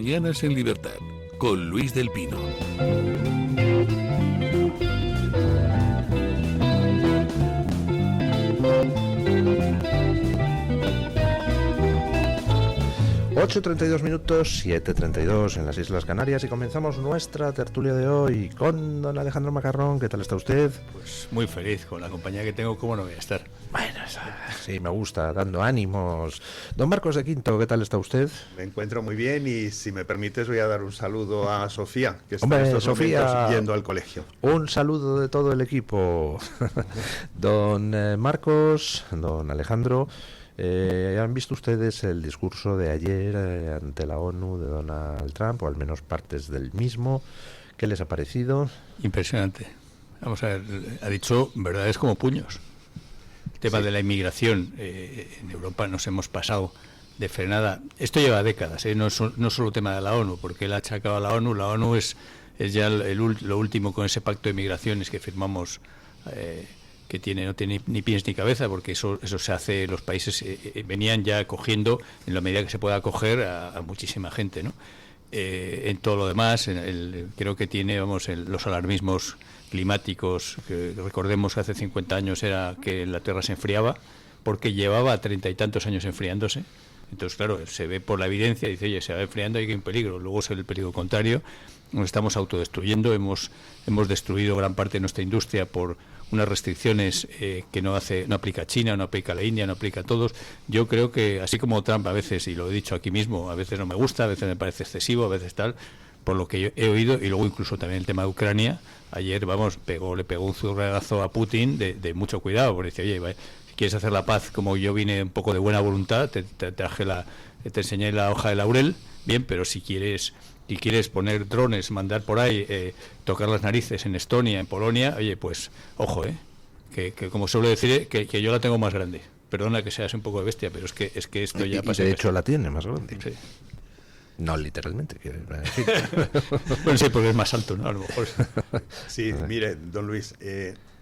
Mañanas en Libertad, con Luis del Pino. 8:32 minutos, 7:32 en las Islas Canarias, y comenzamos nuestra tertulia de hoy con don Alejandro Macarrón. ¿Qué tal está usted? Pues muy feliz con la compañía que tengo, ¿cómo no voy a estar? Bueno, sí, me gusta, dando ánimos. Don Marcos de Quinto, ¿qué tal está usted? Me encuentro muy bien, y si me permites voy a dar un saludo a Sofía, que está Hombre, en estos Sofía, momentos yendo al colegio. Un saludo de todo el equipo. Don Marcos, don Alejandro, ¿han visto ustedes el discurso de ayer ante la ONU de Donald Trump, o al menos partes del mismo? ¿Qué les ha parecido? Impresionante. Vamos a ver, ha dicho verdades como puños. El tema de la inmigración, en Europa nos hemos pasado de frenada. Esto lleva décadas, no solo tema de la ONU, porque él ha achacado a la ONU es ya lo último con ese pacto de migraciones que firmamos, que no tiene ni pies ni cabeza, porque eso se hace, los países venían ya acogiendo, en la medida que se pueda acoger, a muchísima gente, ¿no? En todo lo demás, creo que tiene, los alarmismos climáticos, que recordemos que hace 50 años era que la Tierra se enfriaba, porque llevaba 30 y tantos años enfriándose. Entonces, claro, se ve por la evidencia, dice, oye, se va enfriando, hay un peligro. Luego es el peligro contrario, nos estamos autodestruyendo, hemos destruido gran parte de nuestra industria por unas restricciones que no aplica a China, no aplica a la India, no aplica a todos. Yo creo que, así como Trump a veces, y lo he dicho aquí mismo, a veces no me gusta, a veces me parece excesivo, a veces tal, por lo que yo he oído, y luego incluso también el tema de Ucrania, ayer, le pegó un zurriagazo a Putin de mucho cuidado, porque dice, oye, si quieres hacer la paz, como yo vine un poco de buena voluntad, te enseñé la hoja de laurel, bien, pero si quieres poner drones, mandar por ahí, tocar las narices en Estonia, en Polonia, oye, pues, ojo, que como suelo decir, que yo la tengo más grande. Perdona que seas un poco de bestia, pero es que esto ya pasa. Y de hecho la tiene más grande. Sí. No literalmente, quiero decir. Bueno, sí, porque es más alto, ¿no? A lo mejor. Sí, mire, don Luis,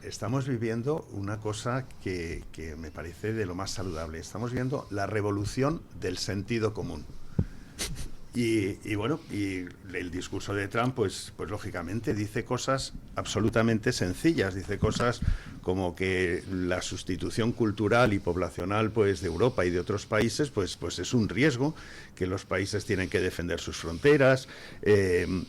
estamos viviendo una cosa que me parece de lo más saludable. Estamos viendo la revolución del sentido común. Y bueno, y el discurso de Trump, pues lógicamente dice cosas absolutamente sencillas, dice cosas como que la sustitución cultural y poblacional, pues, de Europa y de otros países, pues es un riesgo, que los países tienen que defender sus fronteras,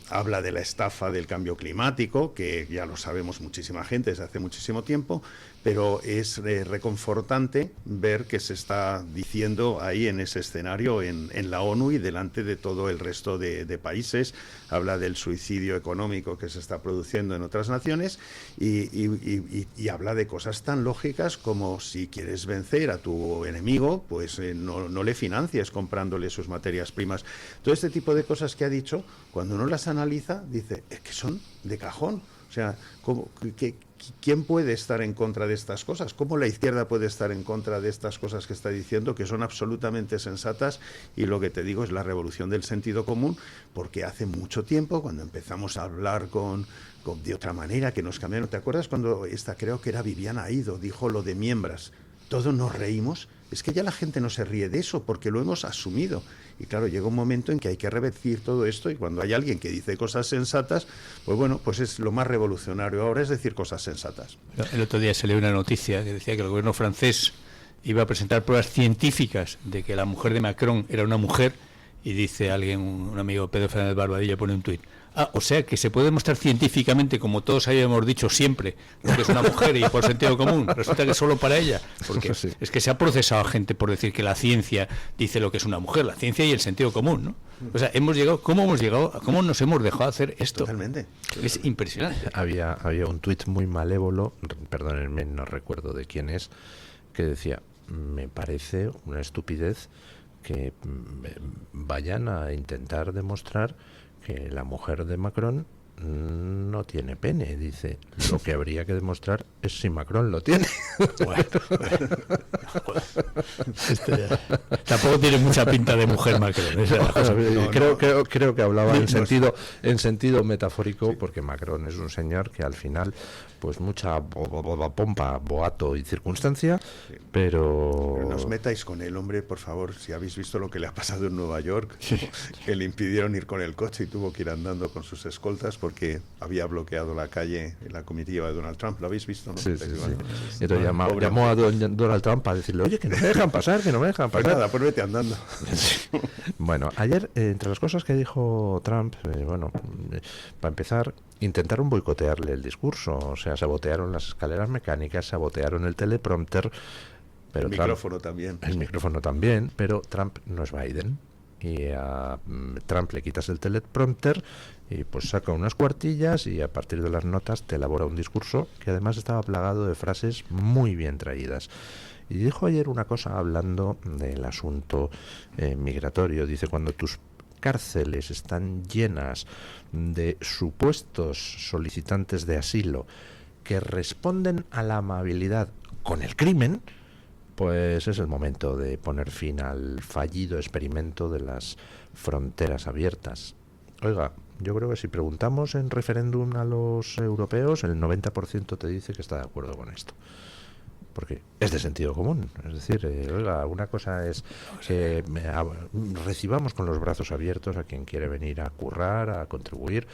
habla de la estafa del cambio climático, que ya lo sabemos muchísima gente desde hace muchísimo tiempo, pero es reconfortante ver que se está diciendo ahí en ese escenario en la ONU y delante de todo el resto de países. Habla del suicidio económico que se está produciendo en otras naciones y habla de cosas tan lógicas como, si quieres vencer a tu enemigo, pues no le financies comprándole sus materias primas. Todo este tipo de cosas que ha dicho, cuando uno las analiza, dice, es que son de cajón. O sea, ¿quién puede estar en contra de estas cosas? ¿Cómo la izquierda puede estar en contra de estas cosas que está diciendo, que son absolutamente sensatas? Y lo que te digo es la revolución del sentido común, porque hace mucho tiempo, cuando empezamos a hablar de otra manera, que nos cambiaron, ¿te acuerdas cuando creo que era Viviana Aido, dijo lo de miembros? Todos nos reímos. Es que ya la gente no se ríe de eso, porque lo hemos asumido. Y claro, llega un momento en que hay que revertir todo esto, y cuando hay alguien que dice cosas sensatas, pues bueno, pues es lo más revolucionario ahora, es decir cosas sensatas. El otro día se leía una noticia que decía que el gobierno francés iba a presentar pruebas científicas de que la mujer de Macron era una mujer, y dice alguien, un amigo, Pedro Fernández Barbadilla, pone un tuit: o sea que se puede demostrar científicamente, como todos habíamos dicho siempre, lo que es una mujer y por sentido común, resulta que solo para ella, porque sí. Es que se ha procesado a gente por decir que la ciencia dice lo que es una mujer, la ciencia y el sentido común, ¿no? O sea, ¿cómo nos hemos dejado hacer esto? Totalmente. Es impresionante. Había un tuit muy malévolo, perdónenme, no recuerdo de quién es, que decía, me parece una estupidez que vayan a intentar demostrar que la mujer de Macron no tiene pene, dice. Lo que habría que demostrar es si Macron lo tiene. Bueno, tampoco tiene mucha pinta de mujer Macron. Esa es la cosa. Creo que hablaba en sentido metafórico, porque Macron es un señor que al final, pues mucha pompa, boato y circunstancia, pero no os metáis con él, hombre, por favor. Si habéis visto lo que le ha pasado en Nueva York, que le impidieron ir con el coche y tuvo que ir andando con sus escoltas porque había bloqueado la calle en la comitiva de Donald Trump. ¿Lo habéis visto, no? Sí. Y entonces llamó a Donald Trump para decirle, oye, que no me dejan pasar, que no me dejan pasar. Pues nada, pues vete andando. Bueno, ayer, entre las cosas que dijo Trump, para empezar, intentaron boicotearle el discurso. O sea, sabotearon las escaleras mecánicas, sabotearon el teleprompter. Pero el micrófono también. El micrófono también, pero Trump no es Biden. Y a Trump le quitas el teleprompter y pues saca unas cuartillas y a partir de las notas te elabora un discurso que además estaba plagado de frases muy bien traídas. Y dijo ayer una cosa hablando del asunto migratorio. Dice, cuando tus cárceles están llenas de supuestos solicitantes de asilo que responden a la amabilidad con el crimen, pues es el momento de poner fin al fallido experimento de las fronteras abiertas. Oiga, yo creo que si preguntamos en referéndum a los europeos, el 90% te dice que está de acuerdo con esto. Porque es de sentido común. Es decir, oiga, una cosa es que recibamos con los brazos abiertos a quien quiere venir a currar, a contribuir,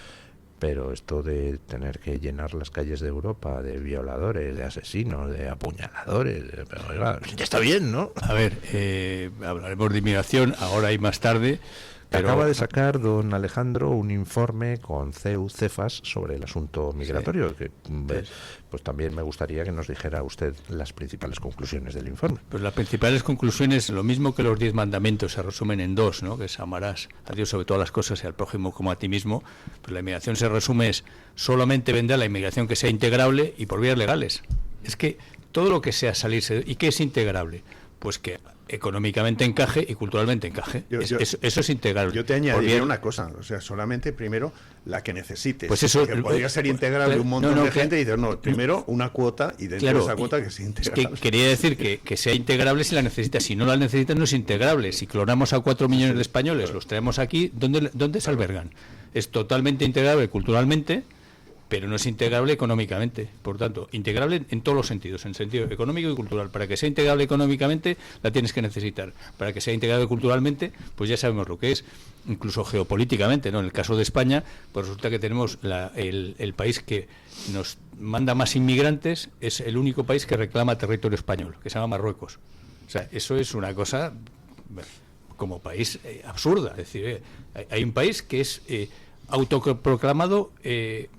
pero esto de tener que llenar las calles de Europa de violadores, de asesinos, de apuñaladores, pero oiga, ya está bien, ¿no? A ver, hablaremos de inmigración ahora y más tarde. Pero acaba de sacar don Alejandro un informe con CEU Cefas sobre el asunto migratorio, sí, que pues también me gustaría que nos dijera usted las principales conclusiones del informe. Pues las principales conclusiones, lo mismo que los 10 mandamientos, se resumen en 2, ¿no? Que es amarás a Dios sobre todas las cosas y al prójimo como a ti mismo. Pues la inmigración se resume es solamente vender la inmigración que sea integrable y por vías legales. Es que todo lo que sea salirse, ¿y qué es integrable? Pues que económicamente encaje y culturalmente encaje. Eso es integral. Yo te añadiría una cosa, o sea, solamente primero la que necesites. Pues eso podría ser integrable un montón de gente y dices, no, primero una cuota y dentro de esa cuota que sea integrable. Es que quería decir que sea integrable si la necesitas. Si no la necesitas, no es integrable. Si clonamos a 4 millones de españoles, los traemos aquí, ¿dónde se albergan? Es totalmente integrable culturalmente, pero no es integrable económicamente. Por tanto, integrable en todos los sentidos, en sentido económico y cultural. Para que sea integrable económicamente, la tienes que necesitar. Para que sea integrable culturalmente, pues ya sabemos lo que es, incluso geopolíticamente, ¿no? En el caso de España, pues resulta que tenemos el país que nos manda más inmigrantes, es el único país que reclama territorio español, que se llama Marruecos. O sea, eso es una cosa como país absurda. Es decir, hay un país que es autoproclamado,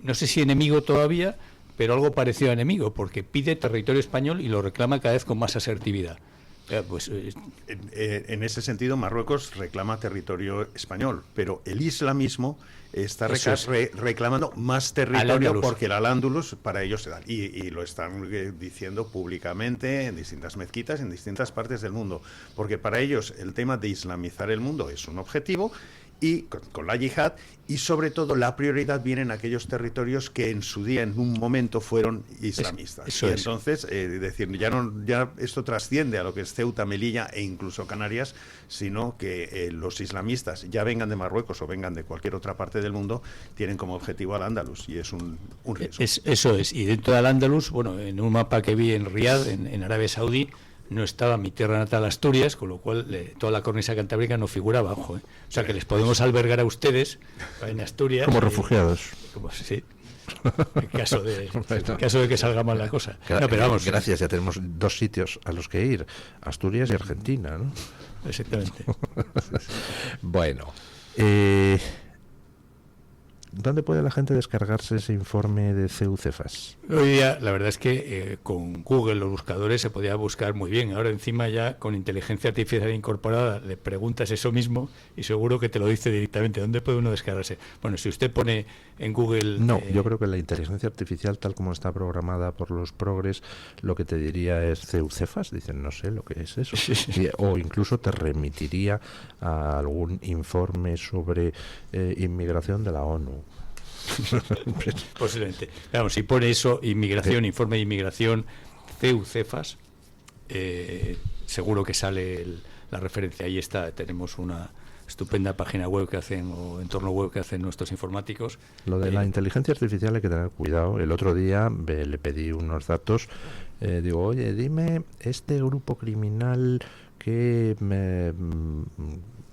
no sé si enemigo todavía, pero algo parecido a enemigo, porque pide territorio español y lo reclama cada vez con más asertividad. En ese sentido, Marruecos reclama territorio español, pero el islamismo está reclamando más territorio porque el Al-Ándalus para ellos se da. Y lo están diciendo públicamente en distintas mezquitas, en distintas partes del mundo, porque para ellos el tema de islamizar el mundo es un objetivo, y con la yihad, y sobre todo la prioridad viene en aquellos territorios que en su día, en un momento, fueron islamistas. Y entonces, decir, ya esto trasciende a lo que es Ceuta, Melilla e incluso Canarias, sino que los islamistas, ya vengan de Marruecos o vengan de cualquier otra parte del mundo, tienen como objetivo al Andalus, y es un riesgo. Eso es, y dentro del Andalus, bueno, en un mapa que vi en Riad, en Arabia Saudí, no estaba mi tierra natal Asturias, con lo cual toda la cornisa cantábrica no figura abajo. O sea que les podemos albergar a ustedes en Asturias. Como refugiados. Sí. En caso de que salga mal la cosa. No, pero vamos. Gracias, ya tenemos 2 sitios a los que ir, Asturias y Argentina, ¿no? Exactamente. Bueno, ¿dónde puede la gente descargarse ese informe de CEU Cefas? Hoy día, la verdad es que con Google, los buscadores, se podía buscar muy bien. Ahora encima ya con inteligencia artificial incorporada le preguntas eso mismo y seguro que te lo dice directamente. ¿Dónde puede uno descargarse? Bueno, si usted pone en Google... No, yo creo que la inteligencia artificial, tal como está programada por los progres, lo que te diría es CEU Cefas. Dicen, no sé lo que es eso. O incluso te remitiría a algún informe sobre inmigración de la ONU. Posiblemente. Claro, si pone eso, inmigración, informe de inmigración, CEU-CEFAS, seguro que sale la referencia. Ahí está, tenemos una estupenda página web que hacen, o entorno web que hacen nuestros informáticos. Lo de la inteligencia artificial hay que tener cuidado. El otro día le pedí unos datos, digo, oye, dime este grupo criminal que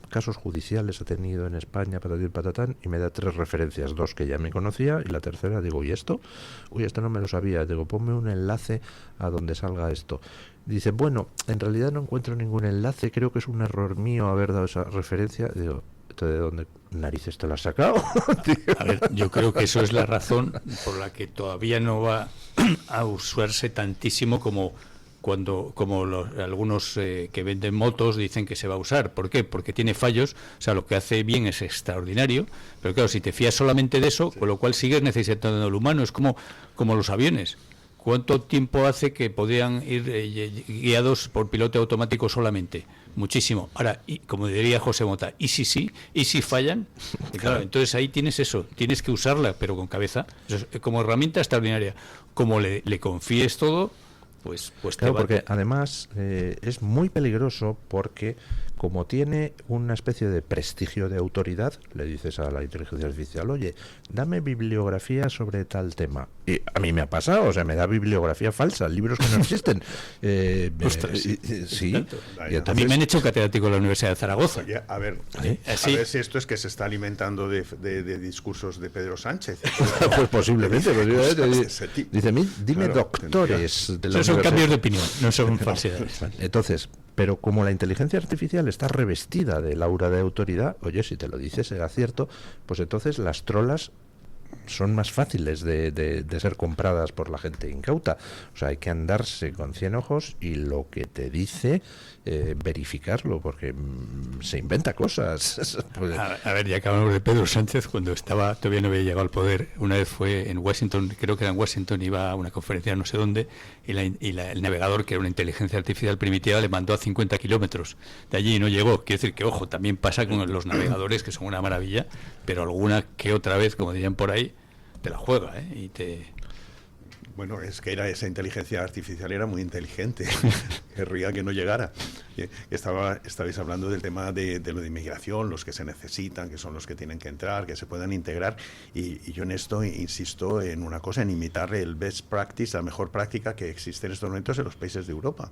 casos judiciales ha tenido en España, patatín, patatán, y me da 3 referencias, 2 que ya me conocía, y la tercera digo, ¿y esto? Uy, esto no me lo sabía. Digo, ponme un enlace a donde salga esto. Dice, bueno, en realidad no encuentro ningún enlace, creo que es un error mío haber dado esa referencia. Digo, ¿de dónde narices te lo has sacado? A ver, yo creo que eso es la razón por la que todavía no va a usarse tantísimo como algunos que venden motos dicen que se va a usar. ¿Por qué? Porque tiene fallos, o sea, lo que hace bien es extraordinario, pero claro, si te fías solamente de eso, con lo cual sigues necesitando el humano, es como los aviones. ¿Cuánto tiempo hace que podían ir guiados por piloto automático solamente? Muchísimo. Ahora, y como diría José Mota, ¿y si sí? ¿Y si fallan? Y claro, entonces ahí tienes eso, tienes que usarla, pero con cabeza. Eso es como herramienta extraordinaria. Como le confíes todo, pues claro, porque además es muy peligroso porque como tiene una especie de prestigio de autoridad, le dices a la inteligencia artificial, oye, dame bibliografía sobre tal tema. Y a mí me ha pasado, o sea, me da bibliografía falsa, libros que no existen. Sí. Y entonces, a mí me han hecho catedrático en la Universidad de Zaragoza. Oye, a ver si esto es que se está alimentando de discursos de Pedro Sánchez. Pues posiblemente. Dice, dime claro, doctores de la Esos son cambios de opinión, no son falsedades. Entonces, pero como la inteligencia artificial está revestida del aura de autoridad, oye, si te lo dices será cierto, pues entonces las trolas son más fáciles de ser compradas por la gente incauta. O sea, hay que andarse con 100 ojos y lo que te dice, verificarlo, porque se inventa cosas. A ver, ya que hablamos de Pedro Sánchez, cuando todavía no había llegado al poder, una vez fue en Washington, creo que era en Washington, iba a una conferencia no sé dónde, y el navegador, que era una inteligencia artificial primitiva, le mandó a 50 kilómetros de allí y no llegó. Quiere decir que, ojo, también pasa con los navegadores, que son una maravilla, pero alguna que otra vez, como dirían por ahí, te la juega, y te... Bueno, es que esa inteligencia artificial era muy inteligente. Querría que no llegara. Estabais hablando del tema de lo de inmigración, los que se necesitan, que son los que tienen que entrar, que se puedan integrar. Y yo en esto insisto en una cosa, en imitar el best practice, la mejor práctica que existe en estos momentos en los países de Europa,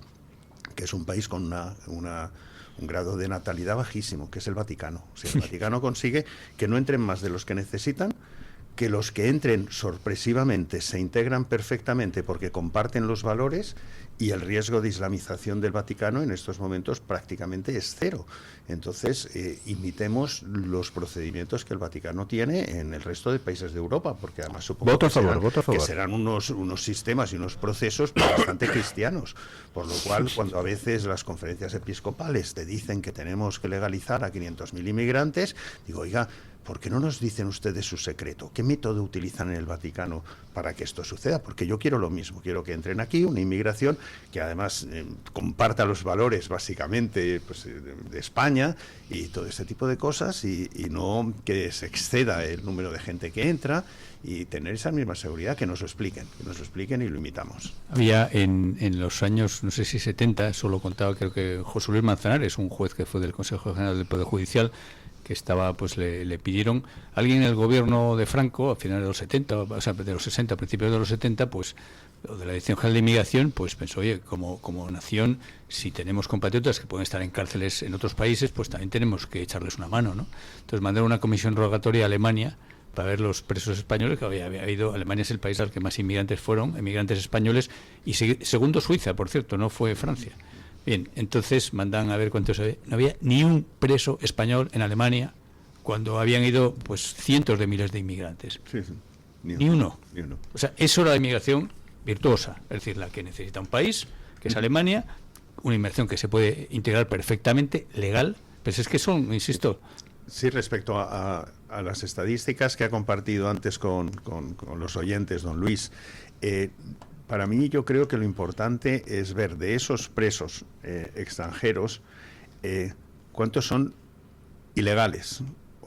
que es un país con un grado de natalidad bajísimo, que es el Vaticano. O sea, el Vaticano consigue que no entren más de los que necesitan, que los que entren sorpresivamente se integran perfectamente porque comparten los valores, y el riesgo de islamización del Vaticano en estos momentos prácticamente es cero. Entonces, imitemos los procedimientos que el Vaticano tiene en el resto de países de Europa, porque además supongo que serán unos sistemas y unos procesos bastante cristianos, por lo cual cuando a veces las conferencias episcopales te dicen que tenemos que legalizar a 500.000 inmigrantes, digo, oiga, ¿por qué no nos dicen ustedes su secreto? ¿Qué método utilizan en el Vaticano para que esto suceda? Porque yo quiero lo mismo, quiero que entren aquí, una inmigración que además comparta los valores básicamente pues, de España y todo este tipo de cosas, y no que se exceda el número de gente que entra, y tener esa misma seguridad, que nos lo expliquen y lo imitamos. Había en los años, no sé si 70, eso lo contaba creo que José Luis Manzanares, un juez que fue del Consejo General del Poder Judicial, que estaba, pues le pidieron alguien en el gobierno de Franco a finales de los 70, o sea, de los 60, a principios de los 70, pues lo de la Dirección General de Inmigración, pues pensó, oye, como nación, si tenemos compatriotas que pueden estar en cárceles en otros países, pues también tenemos que echarles una mano, ¿no? Entonces mandaron una comisión rogatoria a Alemania para ver los presos españoles, que había habido. Alemania es el país al que más inmigrantes fueron, inmigrantes españoles, y segundo Suiza, por cierto, no fue Francia. Bien, entonces mandan a ver cuántos había. No había ni un preso español en Alemania cuando habían ido pues cientos de miles de inmigrantes. Sí. Ni uno. O sea, eso era la inmigración virtuosa, es decir, la que necesita un país, que es Alemania, una inmigración que se puede integrar perfectamente, legal, pero es que son, insisto... Sí, respecto a las estadísticas que ha compartido antes con los oyentes, don Luis, para mí yo creo que lo importante es ver de esos presos extranjeros cuántos son ilegales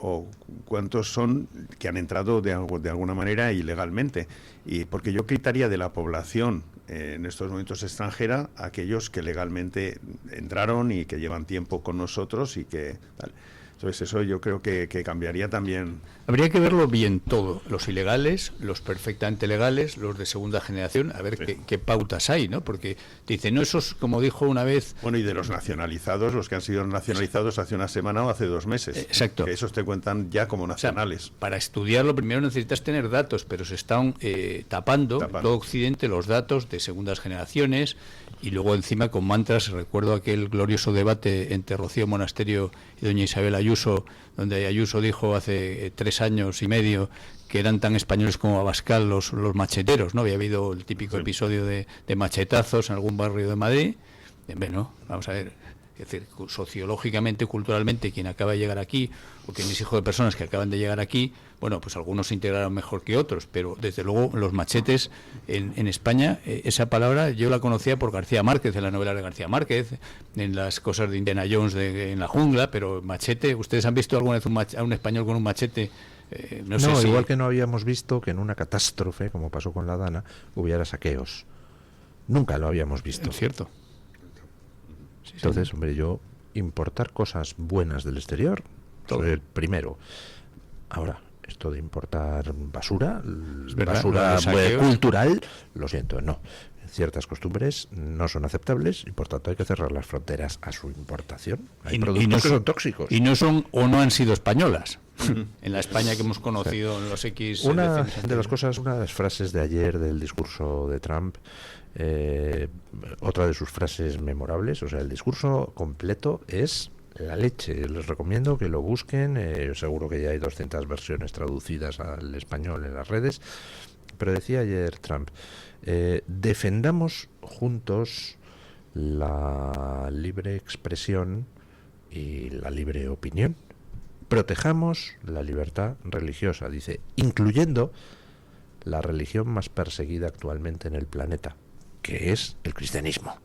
o cuántos son que han entrado de alguna manera ilegalmente. Y porque yo quitaría de la población en estos momentos extranjera a aquellos que legalmente entraron y que llevan tiempo con nosotros y que tal. Entonces eso yo creo que cambiaría también. Habría que verlo bien todo, los ilegales, los perfectamente legales, los de segunda generación, a ver Sí. qué pautas hay, ¿no? Porque te dicen, no, esos, como dijo una vez... Bueno, y de los nacionalizados, los que han sido nacionalizados hace una semana o hace 2 meses. Exacto. Que esos te cuentan ya como O sea, nacionales. para estudiarlo primero necesitas tener datos, pero se están tapando todo Occidente los datos de segundas generaciones, y luego encima con mantras. Recuerdo aquel glorioso debate entre Rocío Monasterio y doña Isabel Ayuso, donde Ayuso dijo hace 3 años y medio que eran tan españoles como Abascal los macheteros, ¿no? Había habido el típico episodio de machetazos en algún barrio de Madrid. Bueno, vamos a ver. Es decir, sociológicamente, culturalmente, quien acaba de llegar aquí, o quien es hijo de personas que acaban de llegar aquí, bueno, pues algunos se integraron mejor que otros, pero desde luego los machetes en España, esa palabra yo la conocía por García Márquez, en la novela de García Márquez, en las cosas de Indiana Jones en la jungla, pero machete, ¿ustedes han visto alguna vez a un español con un machete? No sé si... Igual que no habíamos visto que en una catástrofe, como pasó con la Dana, hubiera saqueos. Nunca lo habíamos visto. Es cierto. Entonces, hombre, yo importar cosas buenas del exterior, soy el primero. Ahora, esto de importar basura, verdad, basura los saqueos. cultural, lo siento, no. Ciertas costumbres no son aceptables y por tanto hay que cerrar las fronteras a su importación. Hay productos que son tóxicos. Y no son o no han sido españolas. En la España que hemos conocido en los X... Una de las cosas, una de las frases de ayer del discurso de Trump, otra de sus frases memorables, o sea, el discurso completo es la leche. Les recomiendo que lo busquen, seguro que ya hay 200 versiones traducidas al español en las redes, pero decía ayer Trump, defendamos juntos la libre expresión y la libre opinión, protejamos la libertad religiosa, dice, incluyendo la religión más perseguida actualmente en el planeta, que es el cristianismo.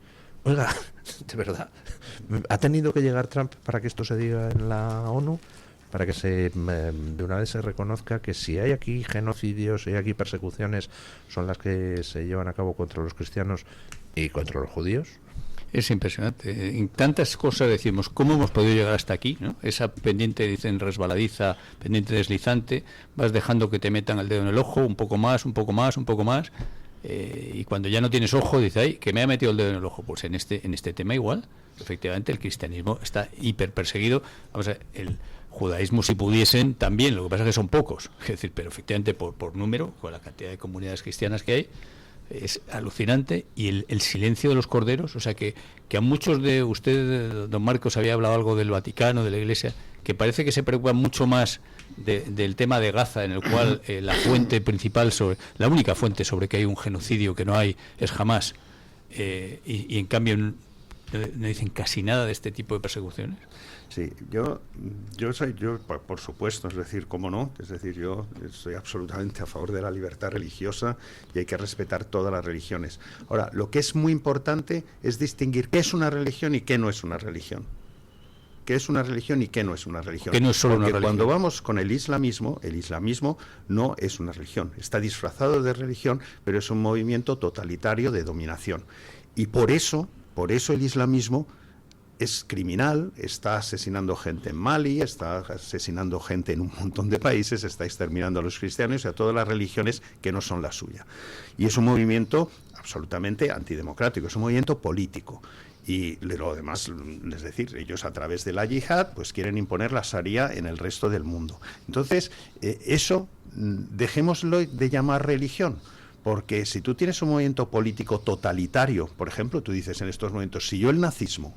Oiga, de verdad, ¿ha tenido que llegar Trump para que esto se diga en la ONU? Para que de una vez se reconozca que si hay aquí genocidios, si hay aquí persecuciones, son las que se llevan a cabo contra los cristianos y contra los judíos. Es impresionante. En tantas cosas decimos, ¿cómo hemos podido llegar hasta aquí, ¿no? Esa pendiente, dicen, resbaladiza, pendiente deslizante, vas dejando que te metan el dedo en el ojo, un poco más, un poco más, un poco más, y cuando ya no tienes ojo, dice, ay, que me ha metido el dedo en el ojo. Pues en este tema igual, efectivamente, el cristianismo está hiper perseguido. Vamos a ver, el judaísmo, si pudiesen, también, lo que pasa es que son pocos, es decir, pero efectivamente por número, con la cantidad de comunidades cristianas que hay, es alucinante. Y el silencio de los corderos, o sea que a muchos de ustedes, don Marcos, había hablado algo del Vaticano, de la Iglesia, que parece que se preocupan mucho más del tema de Gaza, en el cual la fuente principal, la única fuente sobre que hay un genocidio que no hay es Hamás, y en cambio no dicen casi nada de este tipo de persecuciones. Sí, yo por supuesto, es decir, cómo no, es decir, yo estoy absolutamente a favor de la libertad religiosa y hay que respetar todas las religiones. Ahora, lo que es muy importante es distinguir qué es una religión y qué no es una religión. Qué es una religión y qué no es una religión. Que no es solo porque una religión. Cuando vamos con el islamismo no es una religión, está disfrazado de religión, pero es un movimiento totalitario de dominación. Y por eso el islamismo es criminal, está asesinando gente en Mali, está asesinando gente en un montón de países, está exterminando a los cristianos y a todas las religiones que no son la suya. Y es un movimiento absolutamente antidemocrático, es un movimiento político. Y lo demás, es decir, ellos a través de la yihad pues quieren imponer la sharia en el resto del mundo. Entonces, eso dejémoslo de llamar religión. Porque si tú tienes un movimiento político totalitario, por ejemplo, tú dices en estos momentos, si yo el nazismo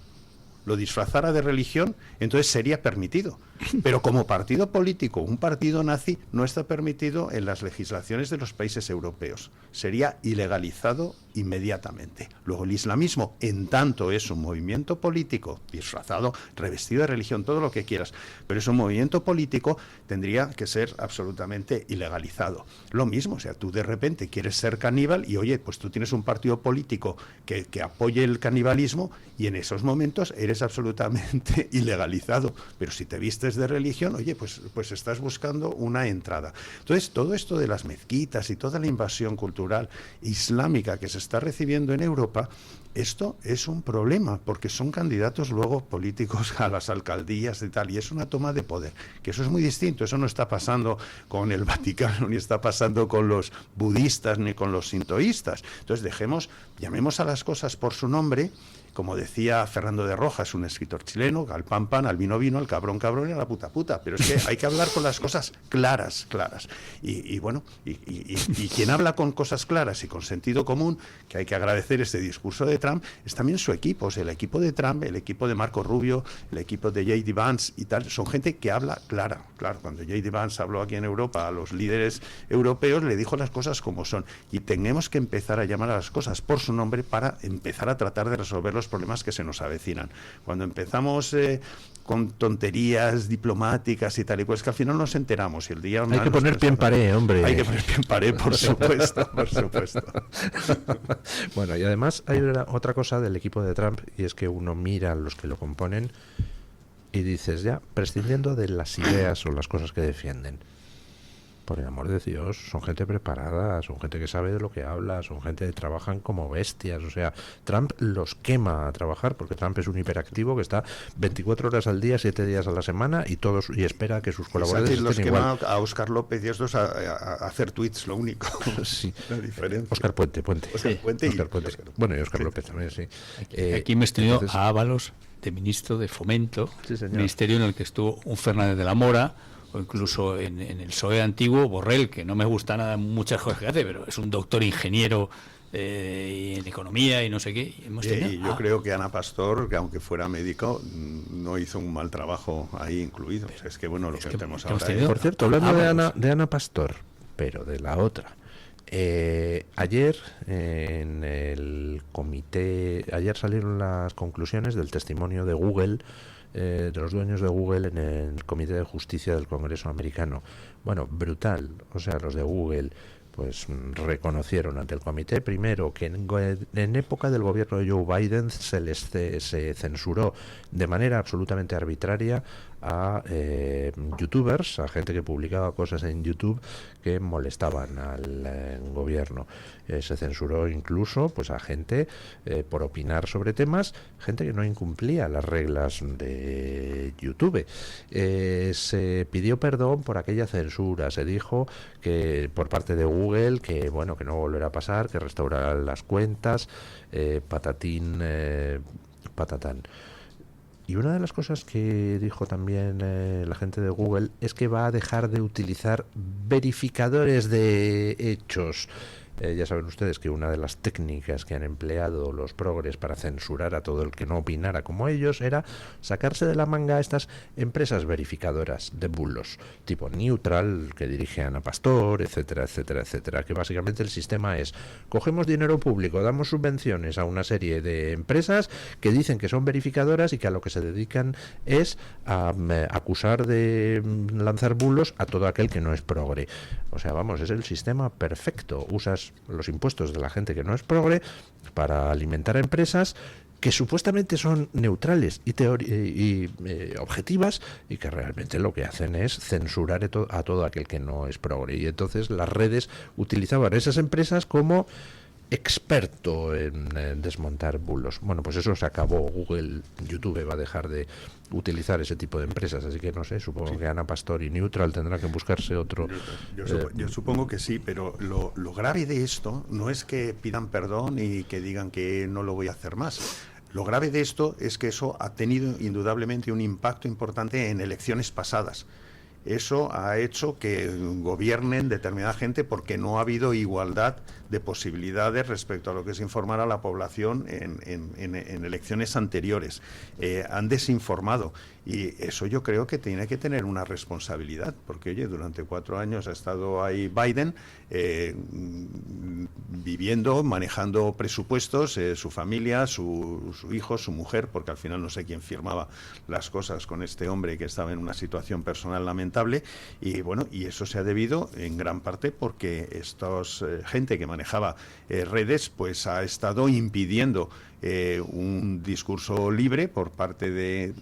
lo disfrazara de religión, entonces sería permitido. Pero como partido político, un partido nazi no está permitido en las legislaciones de los países europeos. Sería ilegalizado inmediatamente. Luego el islamismo, en tanto es un movimiento político disfrazado, revestido de religión, todo lo que quieras, pero es un movimiento político, tendría que ser absolutamente ilegalizado. Lo mismo, o sea, tú de repente quieres ser caníbal y oye, pues tú tienes un partido político que apoye el canibalismo y en esos momentos eres absolutamente ilegalizado. Pero si te vistes hables de religión, oye, pues estás buscando una entrada. Entonces, todo esto de las mezquitas y toda la invasión cultural islámica que se está recibiendo en Europa, esto es un problema, porque son candidatos luego políticos a las alcaldías y tal, y es una toma de poder, que eso es muy distinto. Eso no está pasando con el Vaticano, ni está pasando con los budistas, ni con los sintoístas. Entonces llamemos a las cosas por su nombre. Como decía Fernando de Rojas, un escritor chileno, al pan pan, al vino vino, al cabrón cabrón y a la puta puta. Pero es que hay que hablar con las cosas claras. Y quien habla con cosas claras y con sentido común, que hay que agradecer este discurso de Trump, es también su equipo. O sea, el equipo de Trump, el equipo de Marco Rubio, el equipo de J.D. Vance y tal, son gente que habla clara. Claro, cuando J.D. Vance habló aquí en Europa a los líderes europeos, le dijo las cosas como son. Y tenemos que empezar a llamar a las cosas por su nombre para empezar a tratar de resolver los problemas que se nos avecinan. Cuando empezamos con tonterías diplomáticas y tal, y pues que al final nos enteramos y el día hay que poner pie en pared, hombre. Hay que poner pie en pared, por supuesto, por supuesto. Bueno, y además hay otra cosa del equipo de Trump, y es que uno mira a los que lo componen y dices, ya, prescindiendo de las ideas o las cosas que defienden, por el amor de Dios, son gente preparada, son gente que sabe de lo que habla, son gente que trabajan como bestias. O sea, Trump los quema a trabajar, porque Trump es un hiperactivo que está 24 horas al día, 7 días a la semana, y espera que sus colaboradores los estén quema igual. a Óscar López y estos a hacer tweets, lo único. Sí. La diferencia. Óscar Puente. Óscar Puente. Óscar Puente. Bueno, y Óscar López también, sí. Aquí hemos tenido entonces, a Ábalos de ministro de Fomento, sí, señor. ministerio en el que estuvo un Fernández de la Mora, o incluso en el PSOE antiguo, Borrell, que no me gusta nada muchas cosas que hace, pero es un doctor ingeniero en economía y no sé qué. Y yo creo que Ana Pastor, que aunque fuera médico, no hizo un mal trabajo ahí incluido. O sea, es que bueno, lo que tenemos ahora es... Por cierto, hablando de Ana Pastor, pero de la otra. Ayer en el comité, ayer salieron las conclusiones del testimonio de Google, de los dueños de Google en el Comité de Justicia del Congreso americano. Bueno, brutal. O sea, los de Google pues reconocieron ante el comité primero que en época del gobierno de Joe Biden se censuró de manera absolutamente arbitraria a youtubers, a gente que publicaba cosas en YouTube que molestaban al gobierno. Se censuró incluso pues a gente por opinar sobre temas, gente que no incumplía las reglas de YouTube. Se pidió perdón por aquella censura, se dijo que por parte de Google que bueno, que no volverá a pasar, que restaurarán las cuentas, patatán. Y una de las cosas que dijo también la gente de Google es que va a dejar de utilizar verificadores de hechos. Ya saben ustedes que una de las técnicas que han empleado los progres para censurar a todo el que no opinara como ellos era sacarse de la manga a estas empresas verificadoras de bulos, tipo Neutral, que dirige Ana Pastor, etcétera, etcétera, etcétera, que básicamente el sistema es, cogemos dinero público, damos subvenciones a una serie de empresas que dicen que son verificadoras y que a lo que se dedican es a acusar de lanzar bulos a todo aquel que no es progre. O sea, vamos, es el sistema perfecto. Usas los impuestos de la gente que no es progre para alimentar a empresas que supuestamente son neutrales y objetivas, y que realmente lo que hacen es censurar a todo aquel que no es progre. Y entonces las redes utilizaban esas empresas como experto en desmontar bulos. Bueno, pues eso se acabó. Google, YouTube va a dejar de utilizar ese tipo de empresas, así que no sé, supongo que Ana Pastor y Neutral tendrán que buscarse otro... Yo supongo que sí, pero lo grave de esto no es que pidan perdón y que digan que no lo voy a hacer más. Lo grave de esto es que eso ha tenido indudablemente un impacto importante en elecciones pasadas. Eso ha hecho que gobiernen determinada gente porque no ha habido igualdad de posibilidades respecto a lo que es informar a la población en elecciones anteriores. Han desinformado, y eso yo creo que tiene que tener una responsabilidad, porque oye, durante 4 años ha estado ahí Biden viviendo, manejando presupuestos, su familia, su hijo, su mujer, porque al final no sé quién firmaba las cosas con este hombre que estaba en una situación personal lamentable. lamentable, y bueno, y eso se ha debido en gran parte porque gente que manejaba redes pues ha estado impidiendo un discurso libre por parte de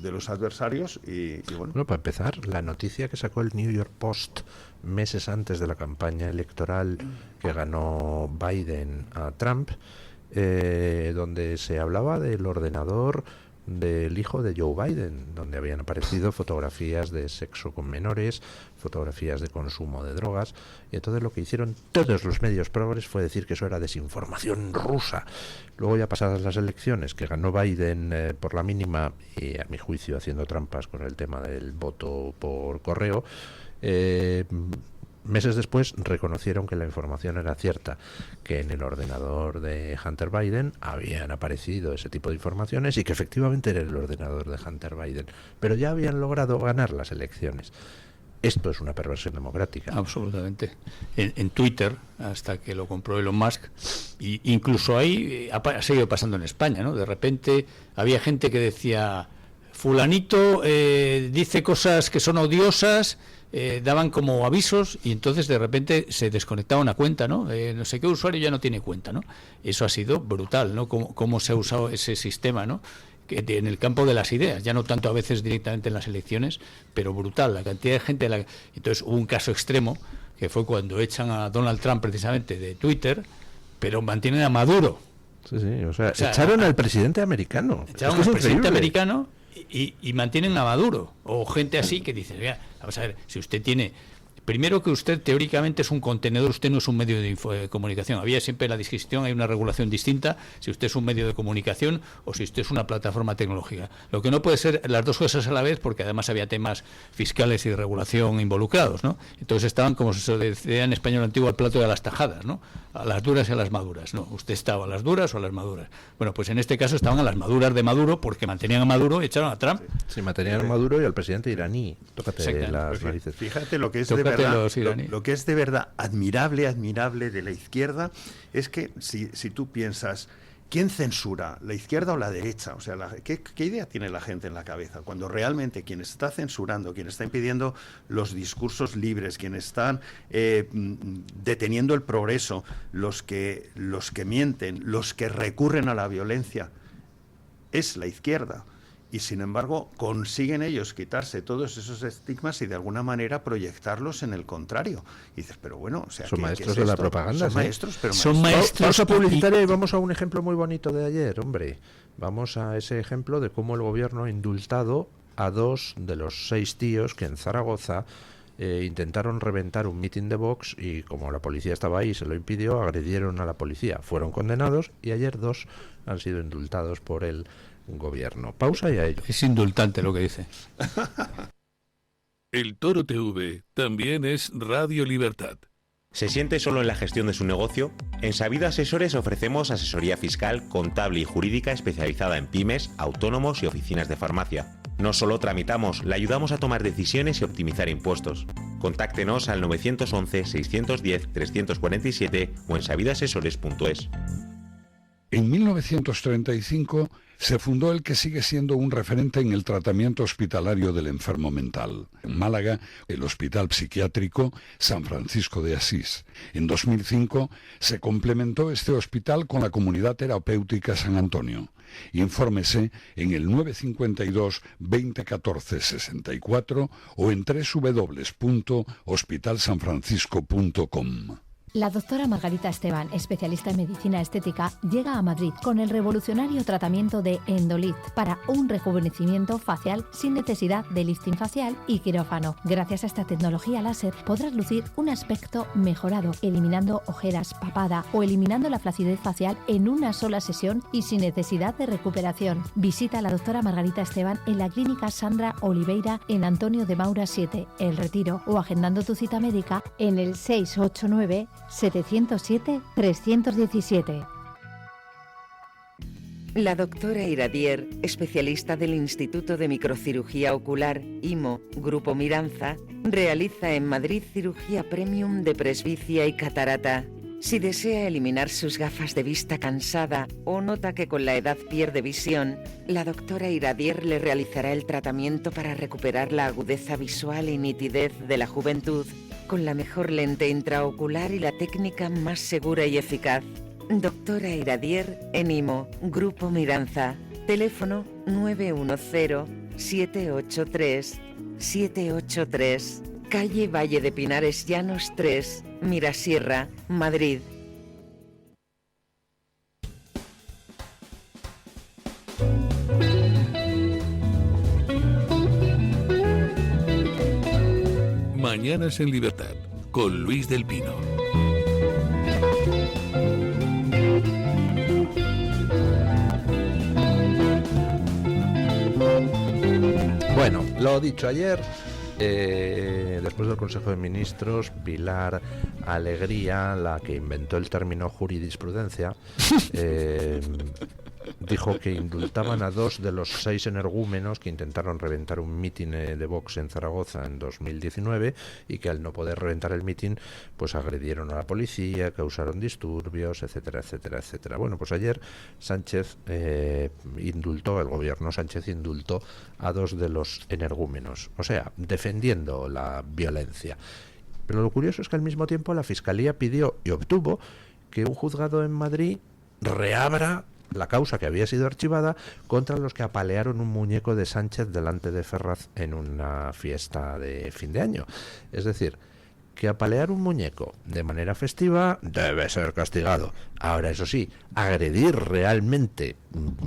los adversarios y bueno. Bueno, para empezar, la noticia que sacó el New York Post meses antes de la campaña electoral que ganó Biden a Trump, donde se hablaba del ordenador del hijo de Joe Biden, donde habían aparecido fotografías de sexo con menores, fotografías de consumo de drogas, y entonces lo que hicieron todos los medios progres fue decir que eso era desinformación rusa. Luego, ya pasadas las elecciones, que ganó Biden por la mínima, y a mi juicio haciendo trampas con el tema del voto por correo, meses después reconocieron que la información era cierta, que en el ordenador de Hunter Biden habían aparecido ese tipo de informaciones y que efectivamente era el ordenador de Hunter Biden, pero ya habían logrado ganar las elecciones. Esto es una perversión democrática. Absolutamente. En Twitter, hasta que lo compró Elon Musk, y incluso ahí ha seguido pasando en España, ¿no? De repente había gente que decía, fulanito dice cosas que son odiosas, daban como avisos, y entonces de repente se desconectaba una cuenta, ¿no? No sé qué usuario ya no tiene cuenta, ¿no? Eso ha sido brutal, ¿no? Cómo se ha usado ese sistema, ¿no? En el campo de las ideas, ya no tanto a veces directamente en las elecciones, pero brutal, la cantidad de gente. Entonces hubo un caso extremo, que fue cuando echan a Donald Trump precisamente de Twitter, pero mantienen a Maduro. Sí, o sea echaron al presidente americano. Echaron al presidente americano y mantienen a Maduro, o gente así que dice, mira, vamos a ver, si usted tiene... Primero, que usted teóricamente es un contenedor, usted no es un medio de comunicación. Había siempre la distinción, hay una regulación distinta si usted es un medio de comunicación o si usted es una plataforma tecnológica. Lo que no puede ser las dos cosas a la vez, porque además había temas fiscales y de regulación involucrados, ¿no? Entonces estaban, como se decía en español antiguo, al plato de las tajadas, ¿no? A las duras y a las maduras. No, usted estaba a las duras o a las maduras. Bueno, pues en este caso estaban a las maduras de Maduro, porque mantenían a Maduro y echaron a Trump. Sí, mantenían a Maduro y al presidente iraní. Tócate las narices. Fíjate lo que es de verdad. Lo que es de verdad admirable de la izquierda es que si tú piensas, ¿quién censura? ¿La izquierda o la derecha? O sea, ¿qué idea tiene la gente en la cabeza? Cuando realmente quien está censurando, quien está impidiendo los discursos libres, quien están deteniendo el progreso, los que mienten, los que recurren a la violencia, es la izquierda. Y sin embargo consiguen ellos quitarse todos esos estigmas y de alguna manera proyectarlos en el contrario. Y dices, pero bueno, o sea, son maestros de la propaganda. Son maestros, pero son maestros. Pausa publicitaria y vamos a un ejemplo muy bonito de ayer, hombre. Vamos a ese ejemplo de cómo el gobierno ha indultado a 2 de los 6 tíos que en Zaragoza intentaron reventar un mitin de Vox, y como la policía estaba ahí y se lo impidió, agredieron a la policía. Fueron condenados y ayer 2 han sido indultados por el gobierno. Pausa y a ello. Es indultante lo que dice. El Toro TV también es Radio Libertad. ¿Se siente solo en la gestión de su negocio? En Sabido Asesores ofrecemos asesoría fiscal, contable y jurídica especializada en pymes, autónomos y oficinas de farmacia. No solo tramitamos, le ayudamos a tomar decisiones y optimizar impuestos. Contáctenos al 911-610-347 o en sabidoasesores.es. En 1935 se fundó el que sigue siendo un referente en el tratamiento hospitalario del enfermo mental. En Málaga, el Hospital Psiquiátrico San Francisco de Asís. En 2005 se complementó este hospital con la Comunidad Terapéutica San Antonio. Infórmese en el 952 2014 64 o en www.hospitalsanfrancisco.com. La doctora Margarita Esteban, especialista en medicina estética, llega a Madrid con el revolucionario tratamiento de Endolit para un rejuvenecimiento facial sin necesidad de lifting facial y quirófano. Gracias a esta tecnología láser podrás lucir un aspecto mejorado, eliminando ojeras, papada o eliminando la flacidez facial en una sola sesión y sin necesidad de recuperación. Visita a la doctora Margarita Esteban en la clínica Sandra Oliveira en Antonio de Maura 7, El Retiro, o agendando tu cita médica en el 689-707-317. La doctora Iradier, especialista del Instituto de Microcirugía Ocular, IMO, Grupo Miranza, realiza en Madrid cirugía premium de presbicia y catarata. Si desea eliminar sus gafas de vista cansada o nota que con la edad pierde visión, la doctora Iradier le realizará el tratamiento para recuperar la agudeza visual y nitidez de la juventud con la mejor lente intraocular y la técnica más segura y eficaz. Doctora Iradier en IMO, Grupo Miranza. Teléfono 910-783-783. Calle Valle de Pinares Llanos 3, Mirasierra, Madrid. Mañanas en Libertad, con Luis del Pino. Bueno, lo dicho ayer, después del Consejo de Ministros, Pilar Alegría, la que inventó el término jurisprudencia, dijo que indultaban a 2 de los 6 energúmenos que intentaron reventar un mitin de Vox en Zaragoza en 2019 y que al no poder reventar el mitin pues agredieron a la policía, causaron disturbios, etcétera, etcétera, etcétera. Bueno, pues ayer Sánchez indultó, el gobierno Sánchez indultó a 2 de los energúmenos, o sea, defendiendo la violencia. Pero lo curioso es que al mismo tiempo la Fiscalía pidió y obtuvo que un juzgado en Madrid reabra la causa que había sido archivada contra los que apalearon un muñeco de Sánchez delante de Ferraz en una fiesta de fin de año. Es decir, que apalear un muñeco de manera festiva debe ser castigado. Ahora, eso sí, agredir realmente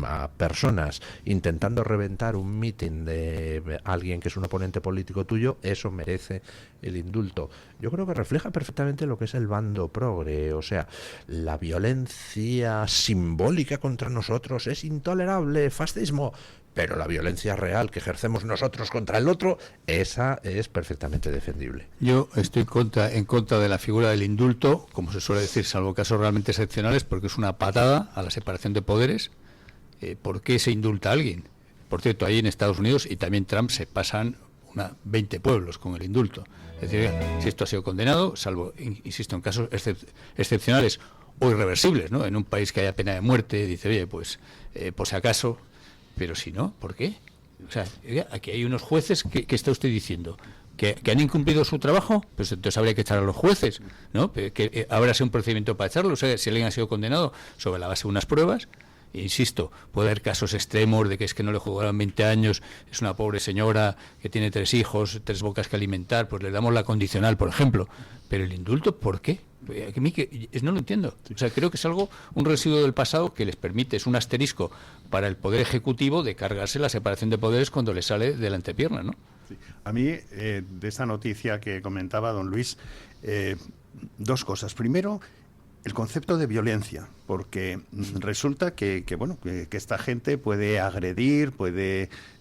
a personas intentando reventar un mitin de alguien que es un oponente político tuyo, eso merece el indulto. Yo creo que refleja perfectamente lo que es el bando progre, o sea, la violencia simbólica contra nosotros es intolerable, fascismo, pero la violencia real que ejercemos nosotros contra el otro, esa es perfectamente defendible. Yo estoy en contra de la figura del indulto, como se suele decir, salvo casos realmente excepcionales, porque es una patada a la separación de poderes. ¿Por qué se indulta a alguien? Por cierto, ahí en Estados Unidos y también Trump se pasan 20 pueblos con el indulto. Es decir, si esto ha sido condenado, salvo, insisto, en casos excepcionales o irreversibles, ¿no? En un país que haya pena de muerte, dice, oye, pues por si acaso. Pero si no, ¿por qué? O sea, aquí hay unos jueces que está usted diciendo que han incumplido su trabajo, pues entonces habría que echar a los jueces, ¿no? Que habrá sido un procedimiento para echarlos, o sea, si alguien ha sido condenado sobre la base de unas pruebas. Insisto, puede haber casos extremos de que es que no le juzgaron 20 años, es una pobre señora que tiene 3 hijos, 3 bocas que alimentar, pues le damos la condicional, por ejemplo. Pero el indulto, ¿por qué? A mí no lo entiendo. O sea, creo que es un residuo del pasado que les permite, es un asterisco para el Poder Ejecutivo de cargarse la separación de poderes cuando le sale de la antepierna, ¿no? Sí. A mí, de esta noticia que comentaba don Luis, 2 cosas. Primero, el concepto de violencia, porque resulta que esta gente puede agredir,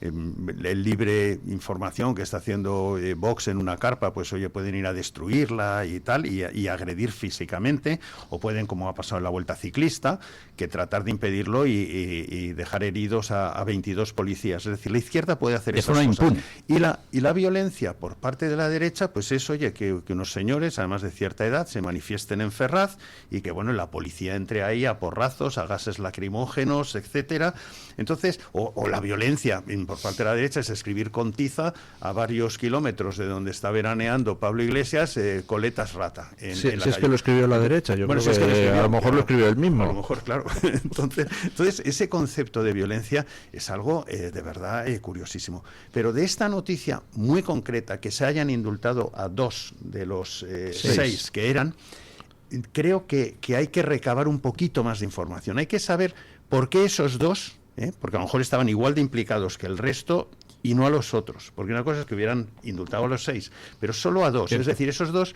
el libre información que está haciendo Vox en una carpa, pues oye, pueden ir a destruirla y tal, y agredir físicamente, o pueden, como ha pasado en la Vuelta Ciclista, que tratar de impedirlo y dejar heridos a 22 policías. Es decir, la izquierda puede hacer esas cosas. Impune. Y la violencia por parte de la derecha, pues es, oye, que unos señores, además de cierta edad, se manifiesten en Ferraz y que, bueno, la policía entre ahí a porrazos, a gases lacrimógenos, etcétera. Entonces, o la violencia por parte de la derecha es escribir con tiza a varios kilómetros de donde está veraneando Pablo Iglesias, coletas rata. Si es que lo escribió la derecha, yo creo que a lo mejor lo escribió él mismo. A lo mejor, claro. Entonces, ese concepto de violencia es algo de verdad curiosísimo. Pero de esta noticia muy concreta, que se hayan indultado a 2 de los 6 que eran, creo que hay que recabar un poquito más de información. Hay que saber por qué esos 2, porque a lo mejor estaban igual de implicados que el resto y no a los otros. Porque una cosa es que hubieran indultado a los 6, pero solo a 2. Es decir, esos 2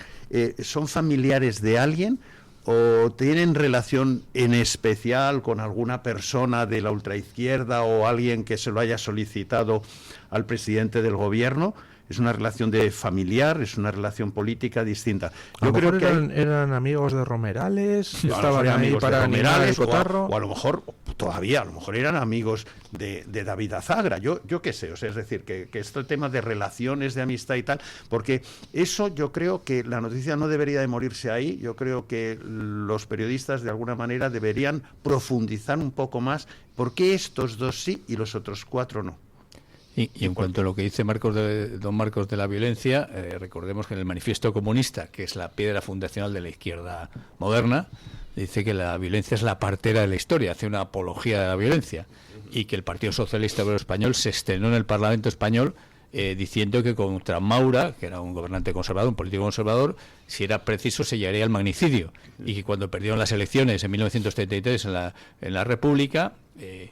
son familiares de alguien o tienen relación en especial con alguna persona de la ultraizquierda o alguien que se lo haya solicitado al presidente del gobierno. Es una relación de familiar, es una relación política distinta. Yo creo que eran amigos de Romerales, estaban ahí para animar el cotarro. O a lo mejor todavía a lo mejor eran amigos de David Azagra, yo qué sé, o sea, es decir, que este tema de relaciones, de amistad y tal, porque eso yo creo que la noticia no debería de morirse ahí, yo creo que los periodistas de alguna manera deberían profundizar un poco más, ¿por qué estos dos sí y los otros 4 no? Y en cuanto a lo que dice don Marcos de la violencia, recordemos que en el Manifiesto Comunista, que es la piedra fundacional de la izquierda moderna, dice que la violencia es la partera de la historia, hace una apología de la violencia, y que el Partido Socialista Obrero Español se estrenó en el Parlamento Español diciendo que contra Maura, que era un gobernante conservador, un político conservador, si era preciso se llegaría al magnicidio, y que cuando perdieron las elecciones en 1933 en la República,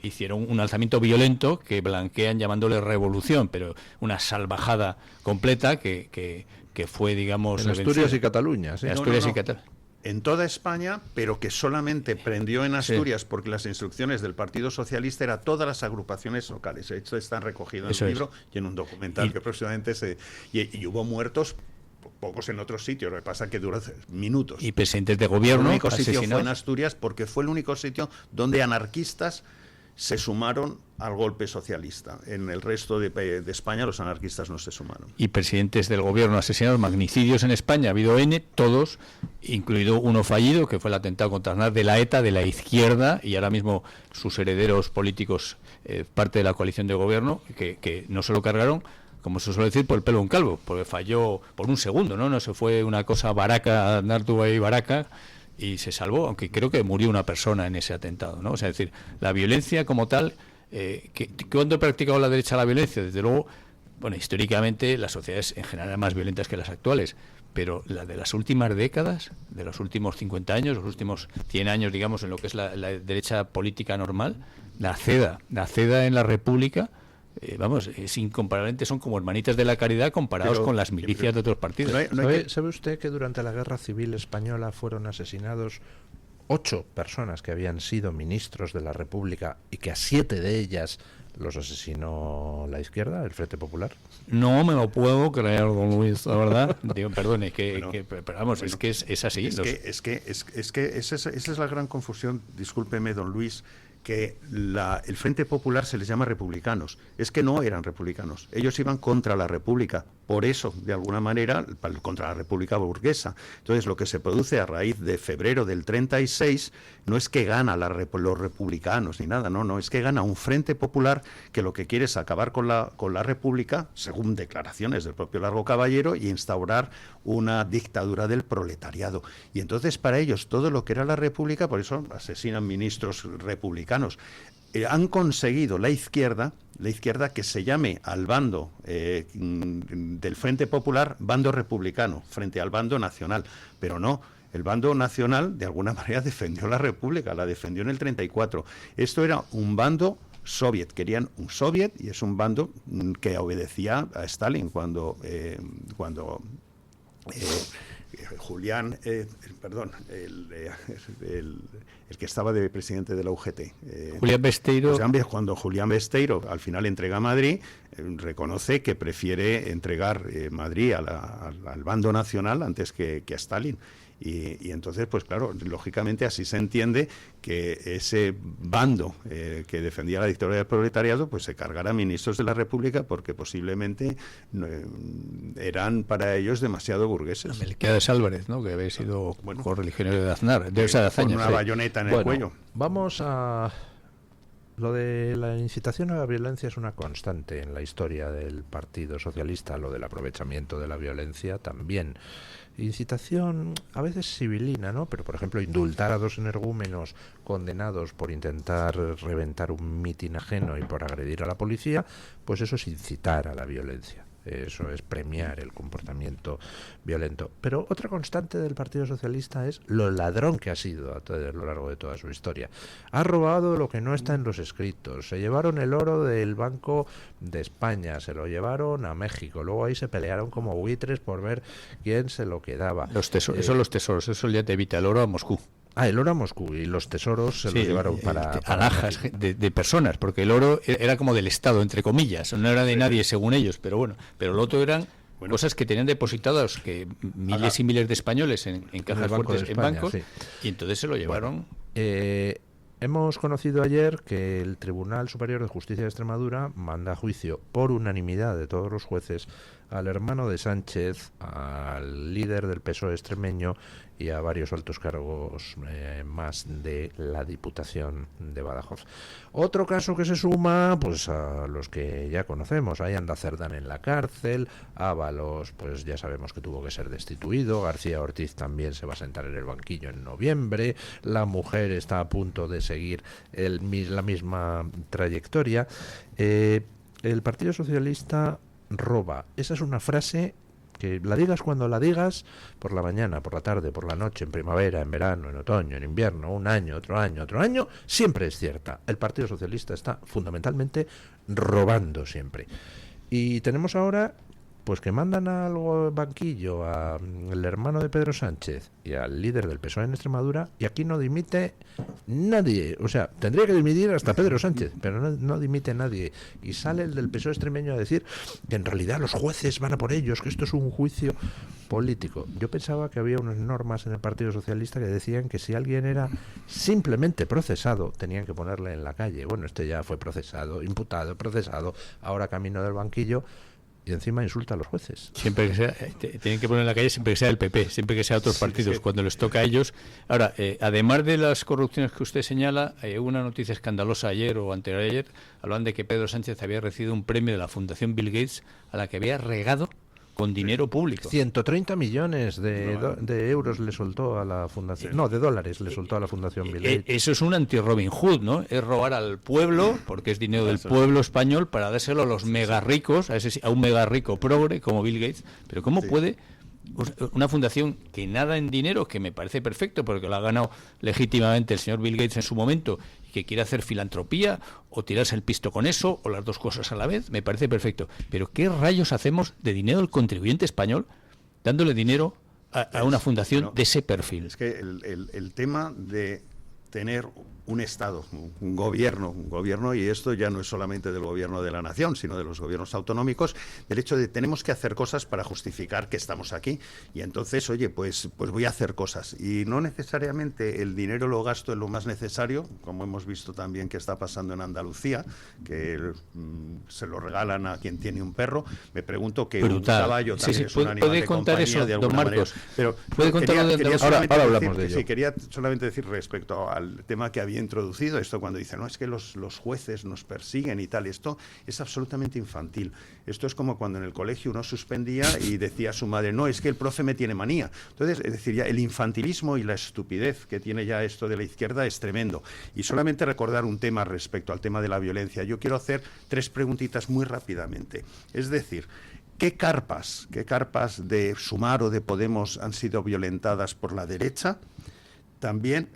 hicieron un alzamiento violento que blanquean llamándole revolución, pero una salvajada completa que fue, digamos... En Asturias y Cataluña, ¿sí? En Asturias y Cataluña. En toda España, pero que solamente prendió en Asturias porque las instrucciones del Partido Socialista eran todas las agrupaciones locales. Esto está recogido en un libro y en un documental que próximamente y hubo muertos, pocos en otros sitios, lo que pasa es que duró minutos. Y presidentes de gobierno El único sitio fue en Asturias porque fue el único sitio donde anarquistas se sumaron al golpe socialista. En el resto de España los anarquistas no se sumaron. Y presidentes del gobierno asesinados, magnicidios en España, ha habido N, todos, incluido uno fallido, que fue el atentado contra Aznar de la ETA, de la izquierda, y ahora mismo sus herederos políticos, parte de la coalición de gobierno, que no se lo cargaron, como se suele decir, por el pelo de un calvo, porque falló por un segundo, ¿no? No se fue una cosa baraca, Aznar tuvo ahí baraca, y se salvó, aunque creo que murió una persona en ese atentado, ¿no? O sea, es decir, la violencia como tal, ¿cuándo ha practicado la derecha la violencia? Desde luego, bueno, históricamente las sociedades en general eran más violentas que las actuales, pero la de las últimas décadas, de los últimos 50 años, los últimos 100 años, digamos, en lo que es la derecha política normal, la CEDA en la República, vamos, es incomparable, son como hermanitas de la caridad comparados con las milicias de otros partidos. ¿Sabe usted que durante la Guerra Civil Española fueron asesinados 8 personas que habían sido ministros de la República y que a 7 de ellas los asesinó la izquierda, el Frente Popular? No me lo puedo creer, don Luis, la verdad. Digo, perdone, pero vamos, bueno, es así. Es que esa es la gran confusión, discúlpeme, don Luis, que el Frente Popular se les llama republicanos. Es que no eran republicanos. Ellos iban contra la República. Por eso, de alguna manera, contra la República burguesa. Entonces, lo que se produce a raíz de febrero del 36 no es que gana los republicanos ni nada, no, es que gana un Frente Popular que lo que quiere es acabar con la República, según declaraciones del propio Largo Caballero, y instaurar una dictadura del proletariado. Y entonces, para ellos, todo lo que era la República, por eso asesinan ministros republicanos. Han conseguido la izquierda que se llame al bando del Frente Popular bando republicano frente al bando nacional, pero no, el bando nacional de alguna manera defendió la República, la defendió en el 34. Esto era un bando soviet, querían un soviet, y es un bando que obedecía a Stalin cuando Julián, el que estaba de presidente de la UGT. Julián Besteiro. Cuando Julián Besteiro al final entrega Madrid, reconoce que prefiere entregar Madrid al bando nacional antes que a Stalin. Y entonces, pues claro, lógicamente así se entiende que ese bando que defendía la dictadura del proletariado, pues se cargará ministros de la República porque posiblemente eran para ellos demasiado burgueses. Melquiades Álvarez, ¿no? Que había sido correligionario de Aznar, de esa hazaña. Con una bayoneta en el cuello. Vamos a... Lo de la incitación a la violencia es una constante en la historia del Partido Socialista, lo del aprovechamiento de la violencia también. Incitación a veces civilina, ¿no? Pero, por ejemplo, indultar a 2 energúmenos condenados por intentar reventar un mitin ajeno y por agredir a la policía, pues eso es incitar a la violencia. Eso es premiar el comportamiento violento. Pero otra constante del Partido Socialista es lo ladrón que ha sido a lo largo de toda su historia. Ha robado lo que no está en los escritos. Se llevaron el oro del Banco de España, se lo llevaron a México. Luego ahí se pelearon como buitres por ver quién se lo quedaba. Los tesoros, eso ya te evita el oro a Moscú. El oro a Moscú, y los tesoros se los llevaron para alhajas de personas, porque el oro era como del Estado, entre comillas, no era de nadie según ellos, pero bueno, pero lo otro eran cosas que tenían depositados que miles y miles de españoles en cajas fuertes en bancos, y entonces se lo llevaron. hemos conocido ayer que el Tribunal Superior de Justicia de Extremadura manda a juicio por unanimidad de todos los jueces al hermano de Sánchez, al líder del PSOE extremeño y a varios altos cargos más de la Diputación de Badajoz. Otro caso que se suma pues a los que ya conocemos. Ahí anda Cerdán en la cárcel, Ábalos pues ya sabemos que tuvo que ser destituido, García Ortiz también se va a sentar en el banquillo en noviembre, la mujer está a punto de seguir la misma trayectoria. El Partido Socialista roba. Esa es una frase que la digas cuando la digas, por la mañana, por la tarde, por la noche, en primavera, en verano, en otoño, en invierno, un año, otro año, siempre es cierta. El Partido Socialista está fundamentalmente robando siempre. Y tenemos ahora pues que mandan al banquillo al hermano de Pedro Sánchez y al líder del PSOE en Extremadura, y aquí no dimite nadie. O sea, tendría que dimitir hasta Pedro Sánchez, pero no dimite nadie. Y sale el del PSOE extremeño a decir que en realidad los jueces van a por ellos, que esto es un juicio político. Yo pensaba que había unas normas en el Partido Socialista que decían que si alguien era simplemente procesado, tenían que ponerle en la calle. Bueno, este ya fue procesado, imputado, procesado, ahora camino del banquillo, y encima insulta a los jueces. Siempre que sea, tienen que poner en la calle siempre que sea el PP, siempre que sea otros partidos, cuando les toca a ellos. Ahora, además de las corrupciones que usted señala, hubo una noticia escandalosa ayer o anterior a ayer, hablan de que Pedro Sánchez había recibido un premio de la Fundación Bill Gates a la que había regado con dinero público. 130 millones de euros le soltó a la fundación, no, de dólares le soltó a la Fundación Bill Gates. Eso es un anti-Robin Hood, ¿no? Es robar al pueblo, porque es dinero del pueblo español, para dárselo a los mega ricos, a un mega rico progre como Bill Gates. Pero ¿cómo puede una fundación que nada en dinero, que me parece perfecto porque lo ha ganado legítimamente el señor Bill Gates en su momento, y que quiere hacer filantropía o tirarse el pisto con eso o las dos cosas a la vez, me parece perfecto, pero ¿qué rayos hacemos de dinero del contribuyente español dándole dinero a una fundación de ese perfil? Es que el tema de tener un Estado, un gobierno, y esto ya no es solamente del gobierno de la nación, sino de los gobiernos autonómicos, del hecho de tenemos que hacer cosas para justificar que estamos aquí, y entonces, oye, pues voy a hacer cosas, y no necesariamente el dinero lo gasto en lo más necesario, como hemos visto también que está pasando en Andalucía, que se lo regalan a quien tiene un perro. Me pregunto que un caballo también es un animal de compañía, eso, de alguna manera. Pero ¿puede contarlo ahora hablamos de ello? Sí, quería solamente decir respecto al tema que había introducido, esto cuando dicen, no, es que los jueces nos persiguen y tal, esto es absolutamente infantil. Esto es como cuando en el colegio uno suspendía y decía a su madre, no, es que el profe me tiene manía. Entonces, es decir, ya el infantilismo y la estupidez que tiene ya esto de la izquierda es tremendo. Y solamente recordar un tema respecto al tema de la violencia. Yo quiero hacer 3 preguntitas muy rápidamente. Es decir, ¿qué carpas de Sumar o de Podemos han sido violentadas por la derecha? También,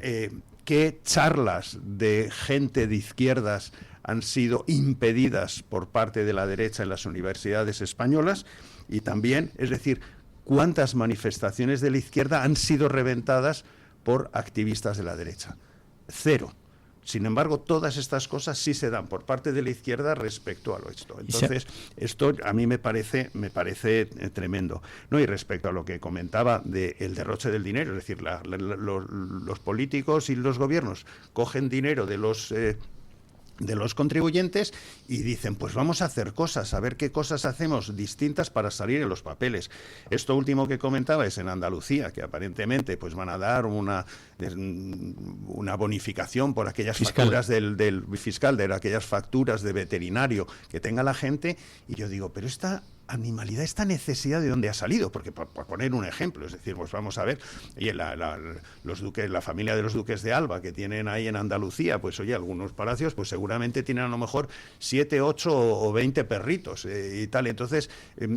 ¿qué charlas de gente de izquierdas han sido impedidas por parte de la derecha en las universidades españolas? Y también, es decir, ¿cuántas manifestaciones de la izquierda han sido reventadas por activistas de la derecha? 0. Sin embargo, todas estas cosas sí se dan por parte de la izquierda respecto a lo esto. Entonces, esto a mí me parece tremendo, ¿no? Y respecto a lo que comentaba del derroche del dinero, es decir, los políticos y los gobiernos cogen dinero de los contribuyentes y dicen, pues vamos a hacer cosas, a ver qué cosas hacemos distintas para salir en los papeles. Esto último que comentaba es en Andalucía, que aparentemente pues van a dar una bonificación por aquellas facturas del fiscal, de aquellas facturas de veterinario que tenga la gente, y yo digo, pero esta animalidad, esta necesidad, ¿de dónde ha salido? Porque, por poner un ejemplo, es decir, pues vamos a ver, oye, los duques, la familia de los duques de Alba que tienen ahí en Andalucía, pues oye, algunos palacios pues seguramente tienen a lo mejor 7, 8 o 20 perritos y tal. Entonces,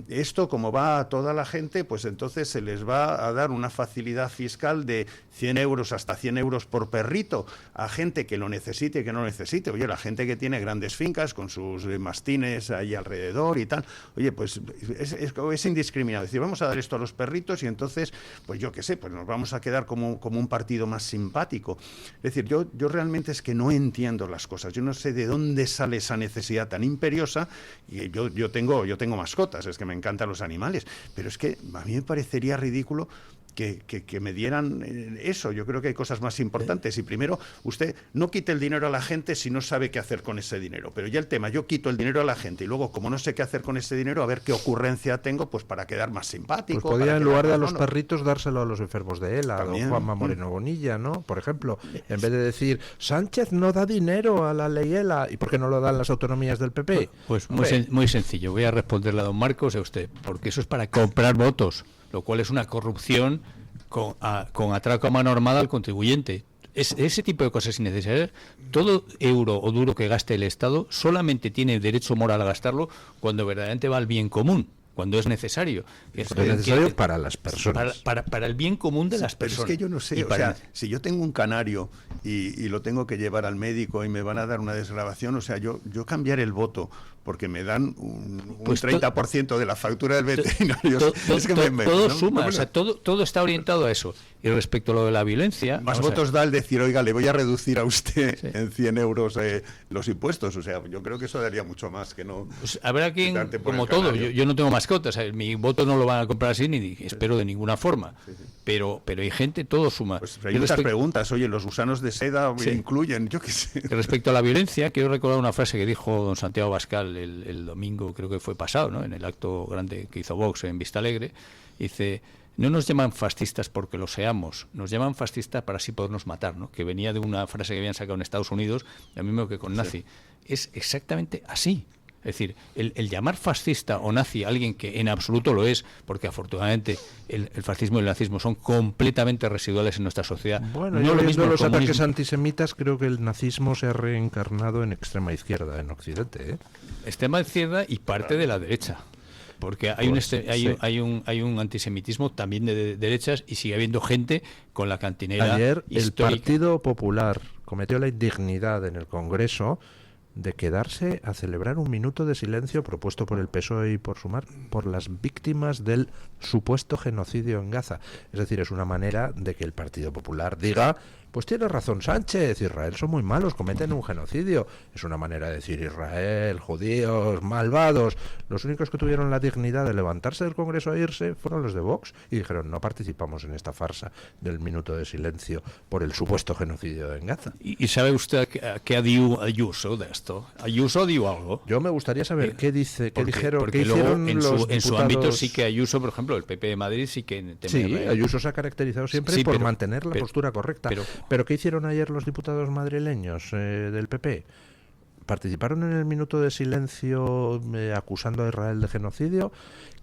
esto como va a toda la gente, pues entonces se les va a dar una facilidad fiscal de 100 euros hasta 100 euros por perrito a gente que lo necesite y que no lo necesite. Oye, la gente que tiene grandes fincas con sus mastines ahí alrededor y tal, oye, pues es indiscriminado. Es decir, vamos a dar esto a los perritos y entonces, pues yo qué sé, pues nos vamos a quedar como un partido más simpático. Es decir, yo realmente es que no entiendo las cosas. Yo no sé de dónde sale esa necesidad tan imperiosa. Y yo tengo mascotas, es que me encantan los animales, pero es que a mí me parecería ridículo que me dieran eso. Yo creo que hay cosas más importantes. Y primero, usted no quite el dinero a la gente si no sabe qué hacer con ese dinero. Pero ya el tema, yo quito el dinero a la gente y luego, como no sé qué hacer con ese dinero, a ver qué ocurrencia tengo pues para quedar más simpático. Pues podía, en lugar de a los perritos, dárselo a los enfermos de ELA, a don Juanma Moreno Bonilla, ¿no? Por ejemplo, en vez de decir, Sánchez no da dinero a la ley ELA, ¿y por qué no lo dan las autonomías del PP? Pues muy sencillo, voy a responderle a don Marcos y a usted, porque eso es para comprar votos, lo cual es una corrupción con atraco a mano armada al contribuyente. Ese tipo de cosas innecesarias. Todo euro o duro que gaste el Estado solamente tiene derecho moral a gastarlo cuando verdaderamente va al bien común, cuando es necesario. Es necesario para las personas. Para el bien común de las personas. Pero es que yo no sé, o sea, si yo tengo un canario y lo tengo que llevar al médico y me van a dar una desgravación, o sea, yo cambiar el voto porque me dan un 30% de la factura del veterinario. Todo suma, o sea, todo está orientado a eso. Y respecto a lo de la violencia... Más votos da el decir, oiga, le voy a reducir a usted en 100 euros los impuestos. O sea, yo creo que eso daría mucho más que no... Pues habrá quien, como todo, yo no tengo mascotas, mi voto no lo van a comprar así, ni espero de ninguna forma. Sí. Pero hay gente, todo suma. Pues hay muchas preguntas, oye, los gusanos de seda incluyen, yo qué sé. Respecto a la violencia, quiero recordar una frase que dijo don Santiago Abascal el domingo, creo que fue pasado, ¿no? En el acto grande que hizo Vox en Vistalegre, dice... No nos llaman fascistas porque lo seamos, nos llaman fascistas para así podernos matar, ¿no? Que venía de una frase que habían sacado en Estados Unidos, lo mismo que con nazi. Es exactamente así. Es decir, el llamar fascista o nazi a alguien que en absoluto lo es, porque afortunadamente el fascismo y el nazismo son completamente residuales en nuestra sociedad. Bueno, no lo mismo los ataques antisemitas, creo que el nazismo se ha reencarnado en extrema izquierda en Occidente, ¿eh? Extrema izquierda y parte de la derecha. Porque hay un antisemitismo también de derechas y sigue habiendo gente con la cantinera Ayer histórica. El Partido Popular cometió la indignidad en el Congreso de quedarse a celebrar un minuto de silencio propuesto por el PSOE y por Sumar por las víctimas del supuesto genocidio en Gaza. Es decir, es una manera de que el Partido Popular diga, pues tiene razón Sánchez, Israel son muy malos, cometen un genocidio. Es una manera de decir Israel, judíos, malvados. Los únicos que tuvieron la dignidad de levantarse del Congreso e irse fueron los de Vox y dijeron, no participamos en esta farsa del minuto de silencio por el supuesto genocidio en Gaza. ¿Y sabe usted qué dijo Ayuso de esto? ¿Ayuso dijo algo? Yo me gustaría saber qué dijeron, porque qué luego hicieron en su ámbito sí que Ayuso, por ejemplo, el PP de Madrid sí que... Ayuso se ha caracterizado siempre por mantener la postura correcta. Pero ¿qué hicieron ayer los diputados madrileños del PP? ¿Participaron en el minuto de silencio acusando a Israel de genocidio?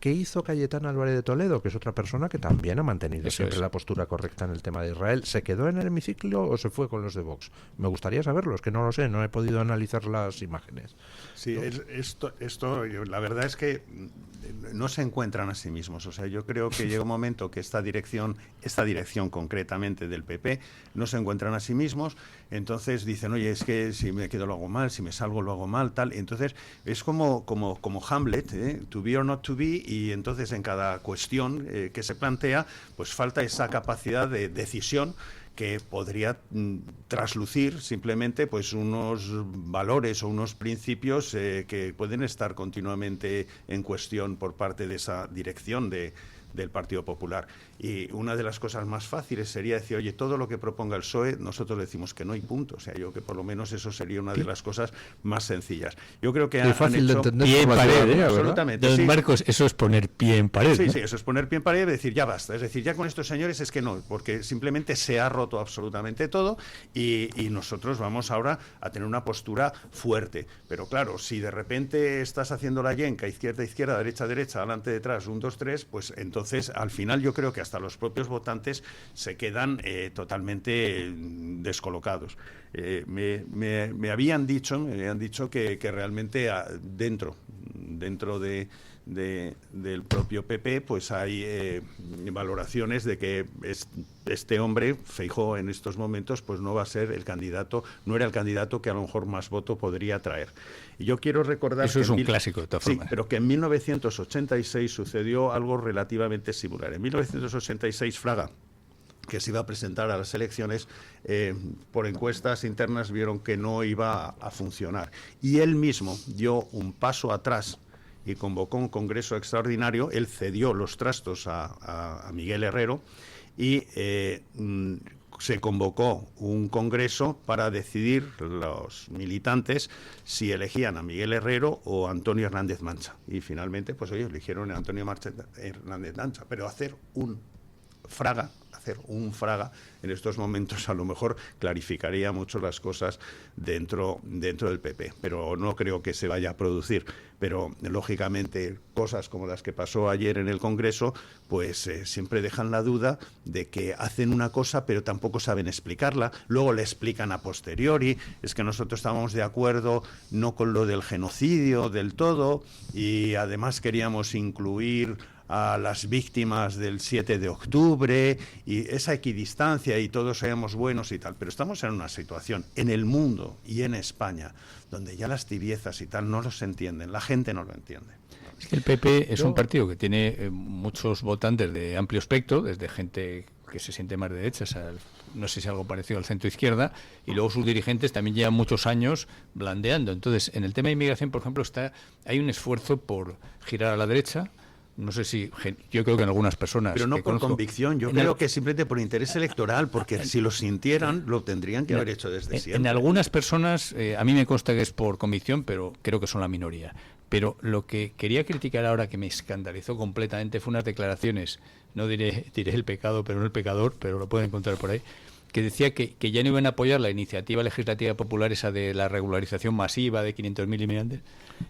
¿Qué hizo Cayetana Álvarez de Toledo, que es otra persona que también ha mantenido siempre la postura correcta en el tema de Israel? ¿Se quedó en el hemiciclo o se fue con los de Vox? Me gustaría saberlo, es que no lo sé, no he podido analizar las imágenes. Sí, esto la verdad es que no se encuentran a sí mismos. O sea, yo creo que llega un momento que esta dirección concretamente del PP, no se encuentran a sí mismos, entonces dicen, oye, es que si me quedo lo hago mal, si me salgo lo hago mal, tal. Entonces es como Hamlet, to be or not to be, y entonces en cada cuestión que se plantea, pues falta esa capacidad de decisión que podría traslucir simplemente pues unos valores o unos principios que pueden estar continuamente en cuestión por parte de esa dirección del Partido Popular. Y una de las cosas más fáciles sería decir, oye, todo lo que proponga el PSOE, nosotros decimos que no hay punto. O sea, yo que por lo menos eso sería una de las cosas más sencillas. Yo creo que fácil han hecho... de entender. Pie en pared, absolutamente. Don Marcos, eso es poner pie en pared. Sí, ¿no? sí, eso es poner pie en pared y decir, ya basta. Es decir, ya con estos señores es que no, porque simplemente se ha roto absolutamente todo y nosotros vamos ahora a tener una postura fuerte. Pero claro, si de repente estás haciendo la yenca, izquierda, izquierda, derecha, derecha, adelante, detrás, 1, 2, 3, pues entonces al final yo creo que hasta los propios votantes se quedan totalmente descolocados. Me habían dicho que realmente dentro del propio PP pues hay valoraciones de que este hombre, Feijóo, en estos momentos pues no va a ser el candidato, no era el candidato que a lo mejor más voto podría traer. Y yo quiero recordar eso es un clásico de todas formas. Sí, pero que en 1986 sucedió algo relativamente similar. En 1986 Fraga, que se iba a presentar a las elecciones, por encuestas internas vieron que no iba a funcionar. Y él mismo dio un paso atrás y convocó un congreso extraordinario. Él cedió los trastos a Miguel Herrero y se convocó un congreso para decidir los militantes si elegían a Miguel Herrero o a Antonio Hernández Mancha. Y finalmente, pues ellos eligieron a Antonio Hernández Mancha. Pero hacer un Fraga en estos momentos a lo mejor clarificaría mucho las cosas dentro del PP, pero no creo que se vaya a producir. Pero lógicamente cosas como las que pasó ayer en el Congreso pues siempre dejan la duda de que hacen una cosa pero tampoco saben explicarla, luego le explican a posteriori. Es que nosotros estábamos de acuerdo no con lo del genocidio del todo, y además queríamos incluir a las víctimas del 7 de octubre y esa equidistancia y todos seamos buenos y tal, pero estamos en una situación en el mundo y en España donde ya las tibiezas y tal no los entienden, la gente no lo entiende. Es que el PP es un partido que tiene muchos votantes de amplio espectro, desde gente que se siente más de derechas, no sé si algo parecido al centro izquierda, y luego sus dirigentes también llevan muchos años blandeando. Entonces, en el tema de inmigración, por ejemplo, hay un esfuerzo por girar a la derecha. No sé si, yo creo que en algunas personas... Pero no por conozco, convicción, yo creo que simplemente por interés electoral, porque si lo sintieran, lo tendrían que haber hecho desde siempre. En algunas personas, a mí me consta que es por convicción, pero creo que son la minoría. Pero lo que quería criticar ahora, que me escandalizó completamente, fue unas declaraciones, no diré el pecado, pero no el pecador, pero lo pueden encontrar por ahí, que decía que ya no iban a apoyar la iniciativa legislativa popular, esa de la regularización masiva de 500.000 inmigrantes.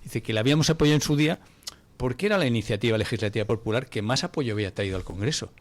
Dice que la habíamos apoyado en su día porque era la iniciativa legislativa popular que más apoyo había traído al Congreso.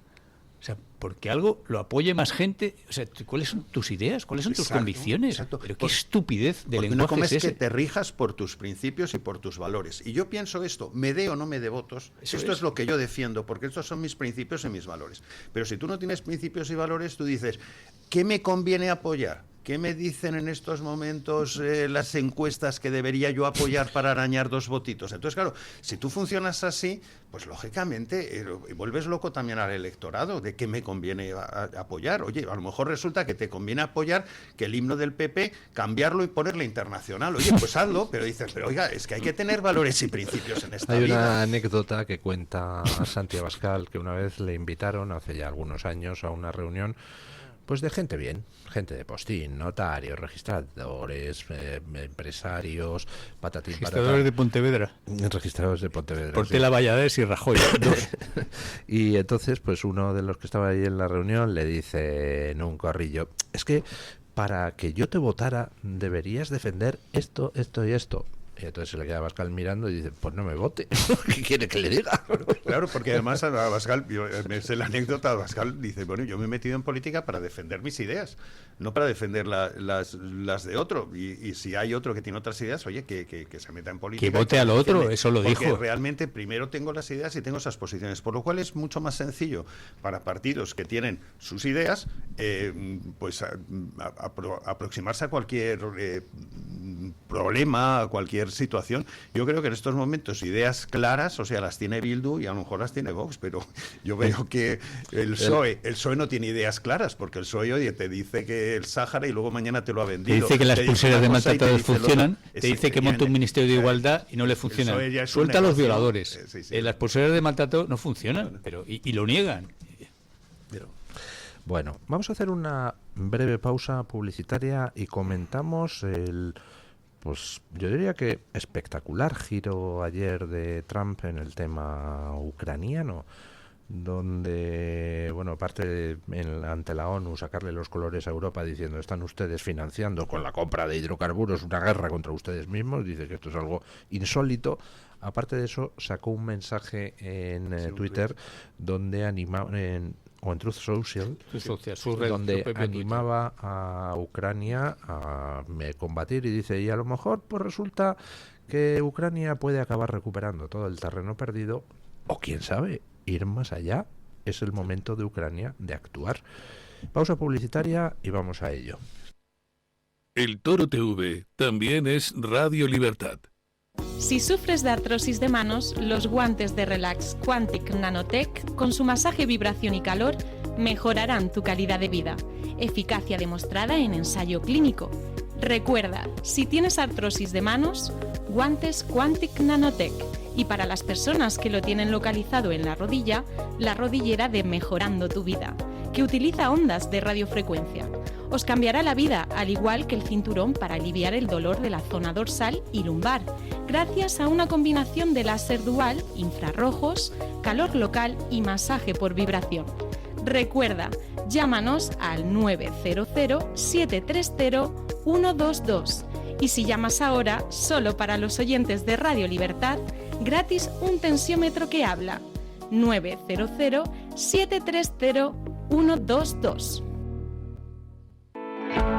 O sea, porque algo lo apoye más gente. O sea, ¿cuáles son tus ideas? ¿Cuáles son tus convicciones? Exacto. Pero qué estupidez de lenguaje no comes es ese. Que te rijas por tus principios y por tus valores. Y yo pienso esto, me dé o no me dé votos, esto es lo que yo defiendo, porque estos son mis principios y mis valores. Pero si tú no tienes principios y valores, tú dices, ¿qué me conviene apoyar? ¿Qué me dicen en estos momentos las encuestas que debería yo apoyar para arañar 2 votitos? Entonces, claro, si tú funcionas así, pues lógicamente vuelves loco también al electorado de qué me conviene apoyar. Oye, a lo mejor resulta que te conviene apoyar que el himno del PP, cambiarlo y ponerle internacional. Oye, pues hazlo, pero dices, pero oiga, es que hay que tener valores y principios en esta vida. Hay una anécdota que cuenta Santi Abascal, que una vez le invitaron, hace ya algunos años, a una reunión pues de gente bien, gente de postín, notarios, registradores, empresarios, patatín, registradores de Pontevedra. Registradores de Pontevedra. Portela, Valladares y Rajoy. Y entonces, pues uno de los que estaba ahí en la reunión le dice en un corrillo, es que para que yo te votara deberías defender esto, esto y esto. Y entonces se le queda a Abascal mirando y dice, pues no me vote. ¿Qué quiere que le diga? Claro, porque además a Abascal, me sé la anécdota, Abascal dice, bueno, yo me he metido en política para defender mis ideas, no para defender las de otro. Y si hay otro que tiene otras ideas, oye, que se meta en política. Que vote al otro, eso lo dijo. Porque realmente primero tengo las ideas y tengo esas posiciones, por lo cual es mucho más sencillo para partidos que tienen sus ideas, pues aproximarse a cualquier problema, a cualquier situación. Yo creo que en estos momentos ideas claras, o sea, las tiene Bildu y a lo mejor las tiene Vox, pero yo veo que el PSOE no tiene ideas claras, porque el PSOE oye, te dice que el Sáhara y luego mañana te lo ha vendido. Te dice que las pulseras de maltratados funcionan, te dice que monta un ministerio de igualdad y no le funcionan. Suelta a los violadores. Las pulseras de maltrato no funcionan, pero y lo niegan. Bueno, vamos a hacer una breve pausa publicitaria y comentamos pues yo diría que espectacular giro ayer de Trump en el tema ucraniano, donde, bueno, aparte ante la ONU sacarle los colores a Europa diciendo están ustedes financiando con la compra de hidrocarburos una guerra contra ustedes mismos, dice que esto es algo insólito. Aparte de eso, sacó un mensaje en Twitter donde animaba, o en Truth Social, donde animaba a Ucrania a combatir y dice, y a lo mejor pues resulta que Ucrania puede acabar recuperando todo el terreno perdido, o quién sabe, ir más allá. Es el momento de Ucrania de actuar. Pausa publicitaria y vamos a ello. El Toro TV también es Radio Libertad. Si sufres de artrosis de manos, los guantes de Relax Quantic Nanotech, con su masaje, vibración y calor, mejorarán tu calidad de vida. Eficacia demostrada en ensayo clínico. Recuerda, si tienes artrosis de manos, guantes Quantic Nanotech. Y para las personas que lo tienen localizado en la rodilla, la rodillera de Mejorando tu Vida. que utiliza ondas de radiofrecuencia. Os cambiará la vida, al igual que el cinturón para aliviar el dolor de la zona dorsal y lumbar, gracias a una combinación de láser dual, infrarrojos, calor local y masaje por vibración. Recuerda, llámanos al 900-730-122 y si llamas ahora, solo para los oyentes de Radio Libertad, gratis un tensiómetro que habla. 900-730-122.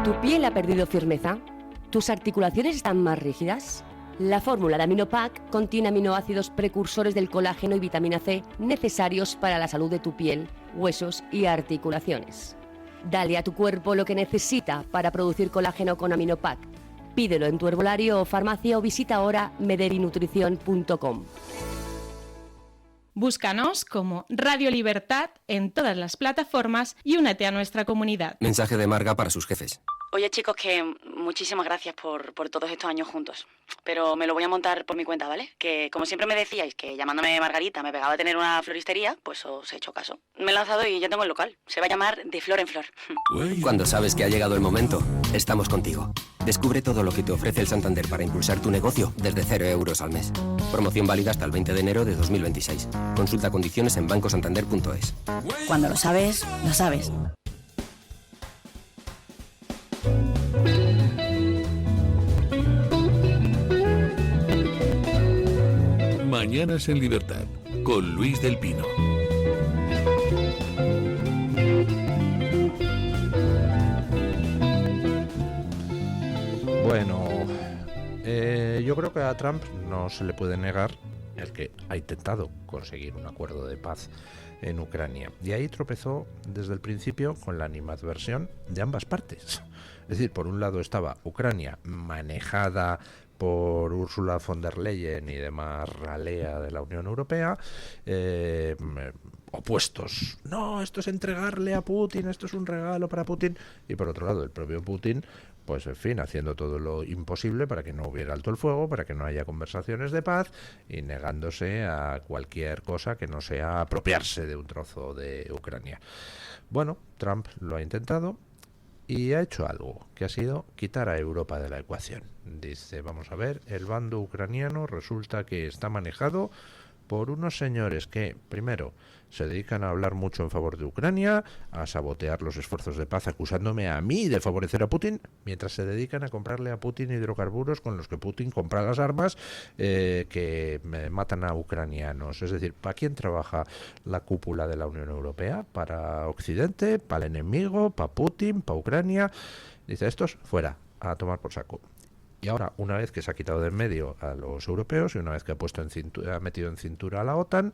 ¿Tu piel ha perdido firmeza? ¿Tus articulaciones están más rígidas? La fórmula de Aminopac contiene aminoácidos precursores del colágeno y vitamina C necesarios para la salud de tu piel, huesos y articulaciones. Dale a tu cuerpo lo que necesita para producir colágeno con Aminopac. Pídelo en tu herbolario o farmacia o visita ahora mederinutrición.com. Búscanos como Radio Libertad en todas las plataformas y únete a nuestra comunidad. Mensaje de Marga para sus jefes. Oye, chicos, que muchísimas gracias por todos estos años juntos. Pero me lo voy a montar por mi cuenta, ¿vale? Que como siempre me decíais que llamándome Margarita me pegaba a tener una floristería, pues os he hecho caso. Me he lanzado y ya tengo el local. Se va a llamar De Flor en Flor. Cuando sabes que ha llegado el momento, estamos contigo. Descubre todo lo que te ofrece el Santander para impulsar tu negocio desde 0 euros al mes. Promoción válida hasta el 20 de enero de 2026. Consulta condiciones en bancosantander.es. Cuando lo sabes, lo sabes. Mañanas en Libertad, con Luis del Pino. Bueno, yo creo que a Trump no se le puede negar el que ha intentado conseguir un acuerdo de paz en Ucrania. Y ahí tropezó desde el principio con la animadversión de ambas partes. Es decir, por un lado estaba Ucrania manejada por Ursula von der Leyen y demás ralea de la Unión Europea, opuestos. No, esto es entregarle a Putin, esto es un regalo para Putin. Y por otro lado, el propio Putin, pues en fin, haciendo todo lo imposible para que no hubiera alto el fuego, para que no haya conversaciones de paz y negándose a cualquier cosa que no sea apropiarse de un trozo de Ucrania. Bueno, Trump lo ha intentado y ha hecho algo, que ha sido quitar a Europa de la ecuación. Dice, vamos a ver, el bando ucraniano resulta que está manejado por unos señores que, primero, se dedican a hablar mucho en favor de Ucrania, a sabotear los esfuerzos de paz acusándome a mí de favorecer a Putin, mientras se dedican a comprarle a Putin hidrocarburos con los que Putin compra las armas que matan a ucranianos. Es decir, ¿para quién trabaja la cúpula de la Unión Europea? ¿Para Occidente? ¿Para el enemigo? ¿Para Putin? ¿Para Ucrania? Dice, estos fuera, a tomar por saco. Y ahora, una vez que se ha quitado de en medio a los europeos y una vez que ha metido en cintura a la OTAN,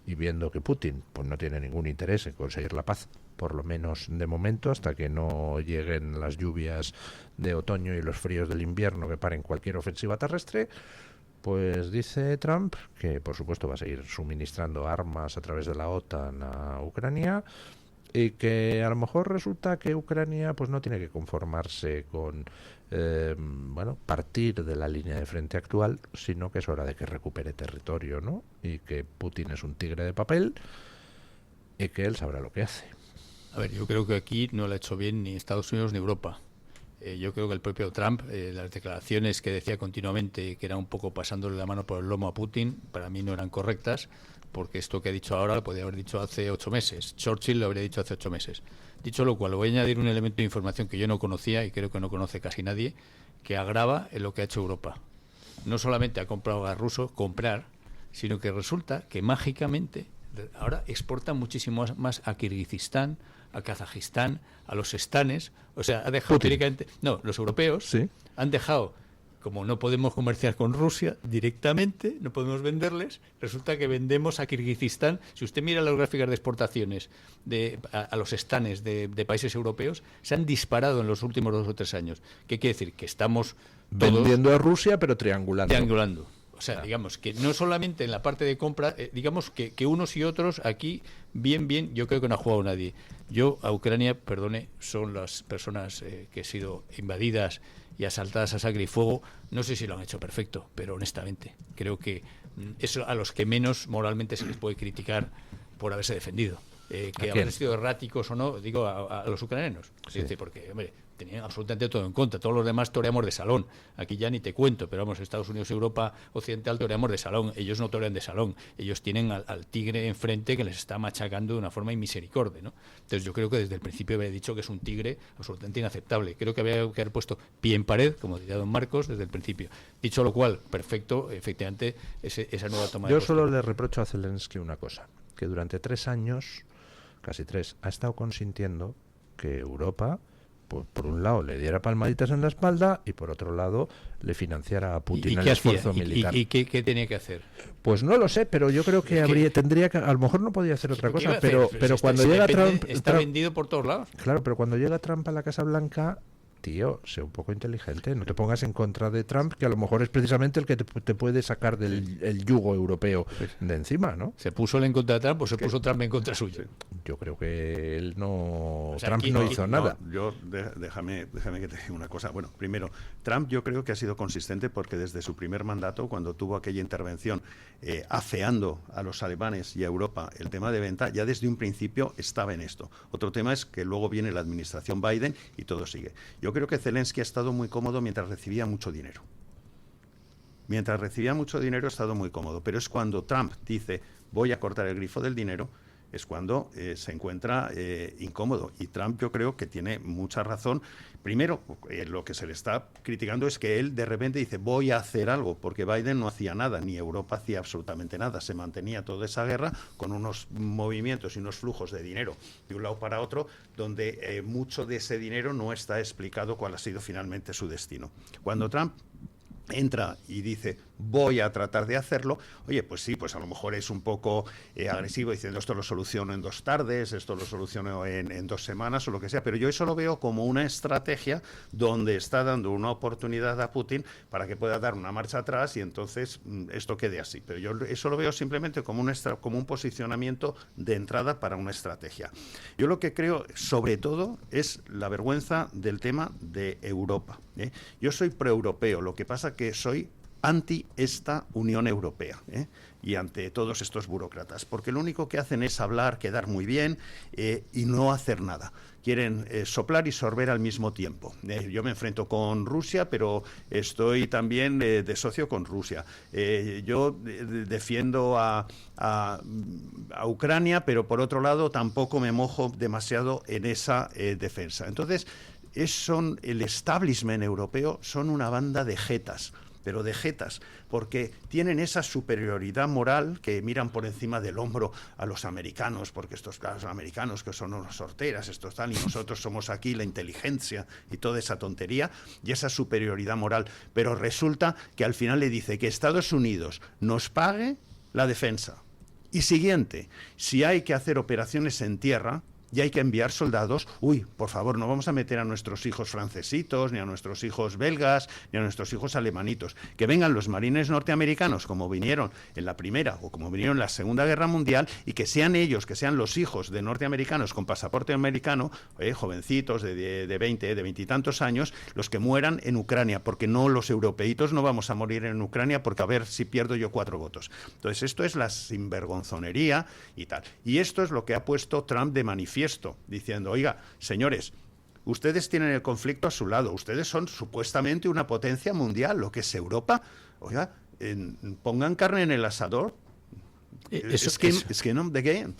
y viendo que Putin pues no tiene ningún interés en conseguir la paz, por lo menos de momento, hasta que no lleguen las lluvias de otoño y los fríos del invierno que paren cualquier ofensiva terrestre, pues dice Trump que por supuesto va a seguir suministrando armas a través de la OTAN a Ucrania, y que a lo mejor resulta que Ucrania pues no tiene que conformarse con partir de la línea de frente actual, sino que es hora de que recupere territorio, ¿no? Y que Putin es un tigre de papel y que él sabrá lo que hace. A ver, yo creo que aquí no lo ha hecho bien ni Estados Unidos ni Europa. Yo creo que el propio Trump, las declaraciones que decía continuamente, que era un poco pasándole la mano por el lomo a Putin, para mí no eran correctas, porque esto que ha dicho ahora lo podía haber dicho hace 8 meses. Churchill lo habría dicho hace 8 meses. Dicho lo cual, voy a añadir un elemento de información que yo no conocía y creo que no conoce casi nadie, que agrava en lo que ha hecho Europa. No solamente ha comprado gas ruso, sino que resulta que mágicamente ahora exportan muchísimo más a Kirguistán, a Kazajistán, a los estanes. O sea, ha dejado directamente... No, los europeos ¿sí? Han dejado... Como no podemos comerciar con Rusia directamente, no podemos venderles, resulta que vendemos a Kirguistán. Si usted mira las gráficas de exportaciones a los estanes de países europeos, se han disparado en los últimos 2 o 3 años. ¿Qué quiere decir? Que estamos todos vendiendo a Rusia, pero triangulando. O sea, digamos que no solamente en la parte de compra, digamos que unos y otros aquí, bien, yo creo que no ha jugado nadie. Yo a Ucrania, perdone, son las personas que han sido invadidas y asaltadas a sangre y fuego, no sé si lo han hecho perfecto, pero honestamente creo que es a los que menos moralmente se les puede criticar por haberse defendido. que habrán sido erráticos o no, digo, a los ucranianos. Sí. Es decir, porque, hombre, tenían absolutamente todo en contra. Todos los demás toreamos de salón. Aquí ya ni te cuento, pero vamos, Estados Unidos y Europa Occidental toreamos de salón. Ellos no torean de salón. Ellos tienen al tigre enfrente que les está machacando de una forma inmisericordia, ¿no? Entonces yo creo que desde el principio había dicho que es un tigre absolutamente inaceptable. Creo que había que haber puesto pie en pared, como diría don Marcos, desde el principio. Dicho lo cual, perfecto, efectivamente, esa nueva toma de Yo postura. solo le reprocho a Zelensky una cosa, que durante 3 años, casi 3, ha estado consintiendo que Europa, por un lado, le diera palmaditas en la espalda y por otro lado, le financiara a Putin el esfuerzo militar. ¿Y qué tenía que hacer? Pues no lo sé, pero yo creo que tendría que, a lo mejor no podía hacer otra cosa, pero cuando llega Trump... Está vendido por todos lados. Claro, pero cuando llega Trump a la Casa Blanca... Tío, sé un poco inteligente, no te pongas en contra de Trump, que a lo mejor es precisamente el que te puede sacar del yugo europeo de encima, ¿no? ¿Se puso él en contra de Trump o se puso Trump en contra suyo? Yo creo que él no... O sea, Trump no hizo nada. Yo déjame que te diga una cosa. Bueno, primero, Trump yo creo que ha sido consistente porque desde su primer mandato, cuando tuvo aquella intervención afeando a los alemanes y a Europa el tema de venta, ya desde un principio estaba en esto. Otro tema es que luego viene la administración Biden y todo sigue. Yo creo que Zelensky ha estado muy cómodo mientras recibía mucho dinero. Mientras recibía mucho dinero ha estado muy cómodo, pero es cuando Trump dice voy a cortar el grifo del dinero, es cuando se encuentra incómodo. Y Trump yo creo que tiene mucha razón. Primero, lo que se le está criticando es que él de repente dice voy a hacer algo, porque Biden no hacía nada, ni Europa hacía absolutamente nada. Se mantenía toda esa guerra con unos movimientos y unos flujos de dinero de un lado para otro, donde mucho de ese dinero no está explicado cuál ha sido finalmente su destino. Cuando Trump entra y dice voy a tratar de hacerlo, oye, pues sí, pues a lo mejor es un poco agresivo diciendo esto lo soluciono en 2 tardes, esto lo soluciono en 2 semanas o lo que sea, pero yo eso lo veo como una estrategia donde está dando una oportunidad a Putin para que pueda dar una marcha atrás y entonces esto quede así. Pero yo eso lo veo simplemente como un posicionamiento de entrada para una estrategia. Yo lo que creo, sobre todo, es la vergüenza del tema de Europa. Yo soy proeuropeo, lo que pasa que soy anti esta Unión Europea y ante todos estos burócratas, porque lo único que hacen es hablar, quedar muy bien y no hacer nada. Quieren soplar y sorber al mismo tiempo. Yo me enfrento con Rusia, pero estoy también de socio con Rusia. Yo defiendo a Ucrania, pero por otro lado tampoco me mojo demasiado en esa defensa. Entonces, el establishment europeo son una banda de jetas, pero de jetas, porque tienen esa superioridad moral que miran por encima del hombro a los americanos, porque estos los americanos que son unos sorteras, estos tal, y nosotros somos aquí la inteligencia y toda esa tontería, y esa superioridad moral. Pero resulta que al final le dice que Estados Unidos nos pague la defensa. Y siguiente, si hay que hacer operaciones en tierra, y hay que enviar soldados, por favor, no vamos a meter a nuestros hijos francesitos, ni a nuestros hijos belgas, ni a nuestros hijos alemanitos. Que vengan los marines norteamericanos, como vinieron en la Primera o como vinieron en la Segunda Guerra Mundial, y que sean ellos, que sean los hijos de norteamericanos con pasaporte americano, jovencitos de 20, de 20 y tantos años, los que mueran en Ucrania, porque no los europeitos no vamos a morir en Ucrania, porque a ver si pierdo yo 4 votos. Entonces esto es la sinvergonzonería y tal. Y esto es lo que ha puesto Trump de manifiesto, diciendo, oiga, señores, ustedes tienen el conflicto a su lado, ustedes son supuestamente una potencia mundial, lo que es Europa, oiga, pongan carne en el asador, skin of the game.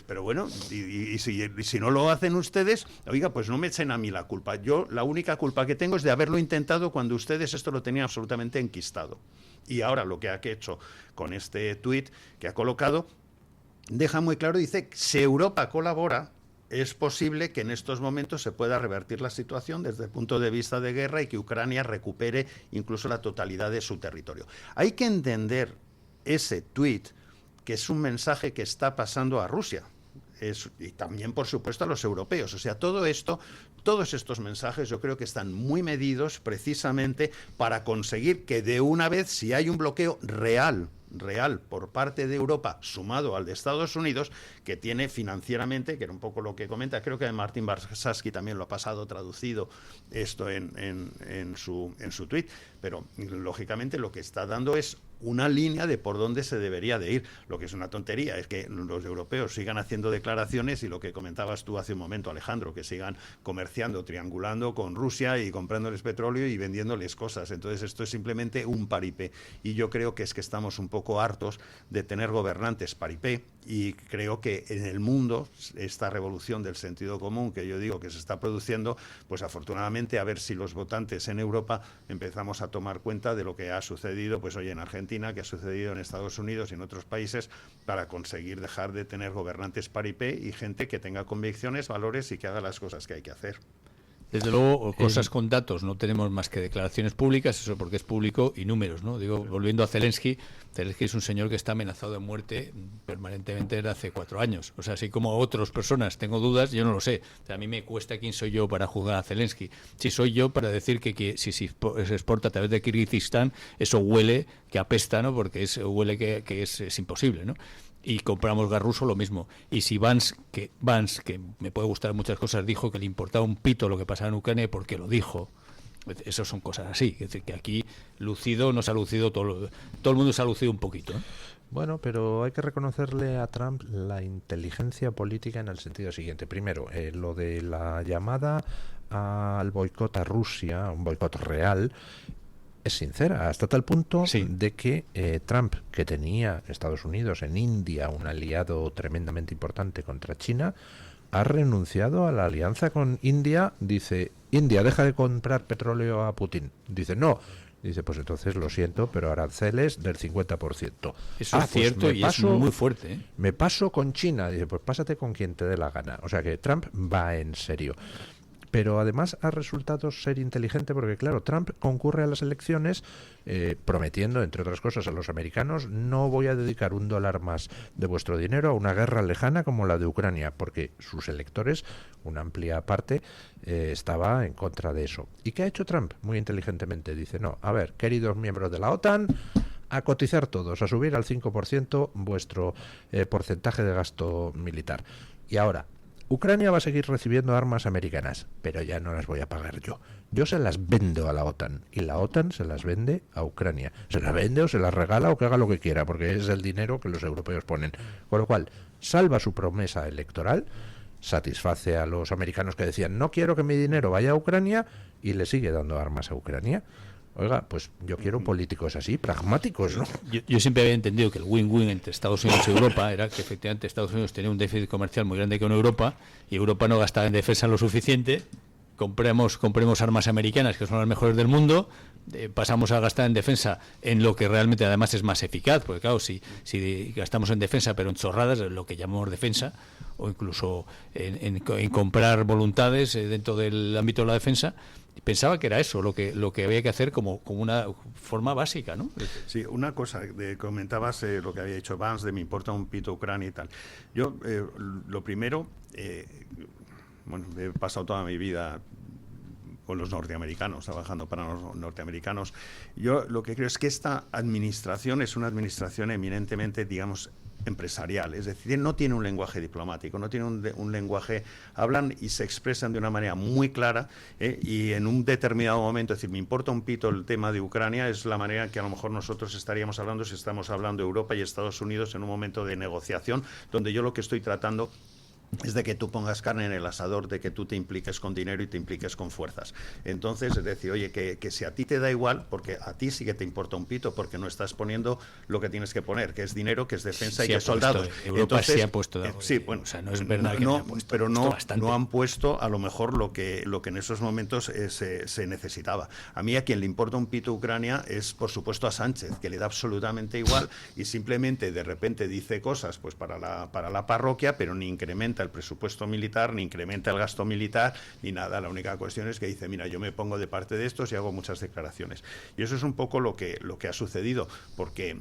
Pero bueno, y si no lo hacen ustedes, oiga, pues no me echen a mí la culpa. Yo la única culpa que tengo es de haberlo intentado cuando ustedes esto lo tenían absolutamente enquistado. Y ahora lo que ha hecho con este tuit que ha colocado, deja muy claro, dice, si Europa colabora, es posible que en estos momentos se pueda revertir la situación desde el punto de vista de guerra y que Ucrania recupere incluso la totalidad de su territorio. Hay que entender ese tuit, que es un mensaje que está pasando a Rusia, y también, por supuesto, a los europeos. O sea, todos estos mensajes yo creo que están muy medidos precisamente para conseguir que de una vez, si hay un bloqueo real por parte de Europa, sumado al de Estados Unidos, que tiene financieramente, que era un poco lo que comenta, creo que Martin Barsaski también lo ha pasado traducido esto en su tuit, pero lógicamente lo que está dando es una línea de por dónde se debería de ir. Lo que es una tontería es que los europeos sigan haciendo declaraciones y lo que comentabas tú hace un momento, Alejandro, que sigan comerciando, triangulando con Rusia y comprándoles petróleo y vendiéndoles cosas. Entonces esto es simplemente un paripé y yo creo que estamos un poco hartos de tener gobernantes paripé y creo que en el mundo esta revolución del sentido común que yo digo que se está produciendo, pues afortunadamente a ver si los votantes en Europa empezamos a tomar cuenta de lo que ha sucedido pues hoy en Argentina, que ha sucedido en Estados Unidos y en otros países, para conseguir dejar de tener gobernantes paripé y gente que tenga convicciones, valores y que haga las cosas que hay que hacer. Desde luego, cosas con datos, no tenemos más que declaraciones públicas, eso porque es público, y números, ¿no? Digo, volviendo a Zelensky es un señor que está amenazado de muerte permanentemente desde hace 4 años. O sea, así como otras personas tengo dudas, yo no lo sé. O sea, a mí me cuesta quién soy yo para juzgar a Zelensky. Si soy yo para decir que si se exporta a través de Kirguistán, eso huele, que apesta, ¿no? Porque huele que es imposible, ¿no? Y compramos gas ruso, lo mismo. Y si Vance, que me puede gustar muchas cosas, dijo que le importaba un pito lo que pasaba en Ucrania porque lo dijo. Eso son cosas así. Es decir, que aquí lucido nos ha lucido todo el mundo se ha lucido un poquito, ¿eh? Bueno, pero hay que reconocerle a Trump la inteligencia política en el sentido siguiente. Primero, lo de la llamada al boicot a Rusia, un boicot real, es sincera, hasta tal punto de que Trump, que tenía Estados Unidos en India, un aliado tremendamente importante contra China, ha renunciado a la alianza con India. Dice, India, deja de comprar petróleo a Putin. Dice, no. Dice, pues entonces lo siento, pero aranceles del 50%. Eso es cierto y es muy fuerte, ¿eh? Me paso con China. Dice, pues pásate con quien te dé la gana. O sea que Trump va en serio. Pero además ha resultado ser inteligente porque, claro, Trump concurre a las elecciones prometiendo, entre otras cosas, a los americanos: no voy a dedicar $1 más de vuestro dinero a una guerra lejana como la de Ucrania, porque sus electores, una amplia parte, estaba en contra de eso. ¿Y qué ha hecho Trump? Muy inteligentemente dice, no, a ver, queridos miembros de la OTAN, a cotizar todos, a subir al 5% vuestro porcentaje de gasto militar. Y ahora, Ucrania va a seguir recibiendo armas americanas, pero ya no las voy a pagar yo. Yo se las vendo a la OTAN y la OTAN se las vende a Ucrania. Se las vende o se las regala o que haga lo que quiera, porque es el dinero que los europeos ponen. Con lo cual, salva su promesa electoral, satisface a los americanos que decían no quiero que mi dinero vaya a Ucrania y le sigue dando armas a Ucrania. Oiga, pues yo quiero políticos así, pragmáticos, ¿no? Yo siempre había entendido que el win-win entre Estados Unidos y Europa era que efectivamente Estados Unidos tenía un déficit comercial muy grande con Europa y Europa no gastaba en defensa lo suficiente. Compremos armas americanas, que son las mejores del mundo, pasamos a gastar en defensa en lo que realmente además es más eficaz, porque claro, si gastamos en defensa pero en chorradas, lo que llamamos defensa, o incluso en comprar voluntades dentro del ámbito de la defensa, pensaba que era eso lo que había que hacer como una forma básica, ¿no? Sí, una cosa, comentabas lo que había dicho Vance de me importa un pito Ucrania y tal. Yo, lo primero, bueno, he pasado toda mi vida con los norteamericanos, trabajando para los norteamericanos. Yo lo que creo es que esta administración es una administración eminentemente, digamos, empresarial, es decir, no tiene un lenguaje diplomático, no tiene un lenguaje, hablan y se expresan de una manera muy clara, y en un determinado momento, es decir, me importa un pito el tema de Ucrania, es la manera que a lo mejor nosotros estaríamos hablando si estamos hablando de Europa y Estados Unidos en un momento de negociación, donde yo lo que estoy tratando es de que tú pongas carne en el asador, de que tú te impliques con dinero y te impliques con fuerzas. Entonces, es decir, oye, que si a ti te da igual, porque a ti sí que te importa un pito, porque no estás poniendo lo que tienes que poner, que es dinero, que es defensa y que es soldados. Europa entonces, sí ha puesto. Sí, bueno, o sea, no es verdad que no, ha puesto, pero no han puesto a lo mejor lo que en esos momentos se necesitaba. A mí a quien le importa un pito Ucrania es, por supuesto, a Sánchez, que le da absolutamente igual y simplemente de repente dice cosas pues para la parroquia, pero ni incrementa el presupuesto militar, ni incrementa el gasto militar, ni nada. La única cuestión es que dice, mira, yo me pongo de parte de estos y hago muchas declaraciones. Y eso es un poco lo que ha sucedido, porque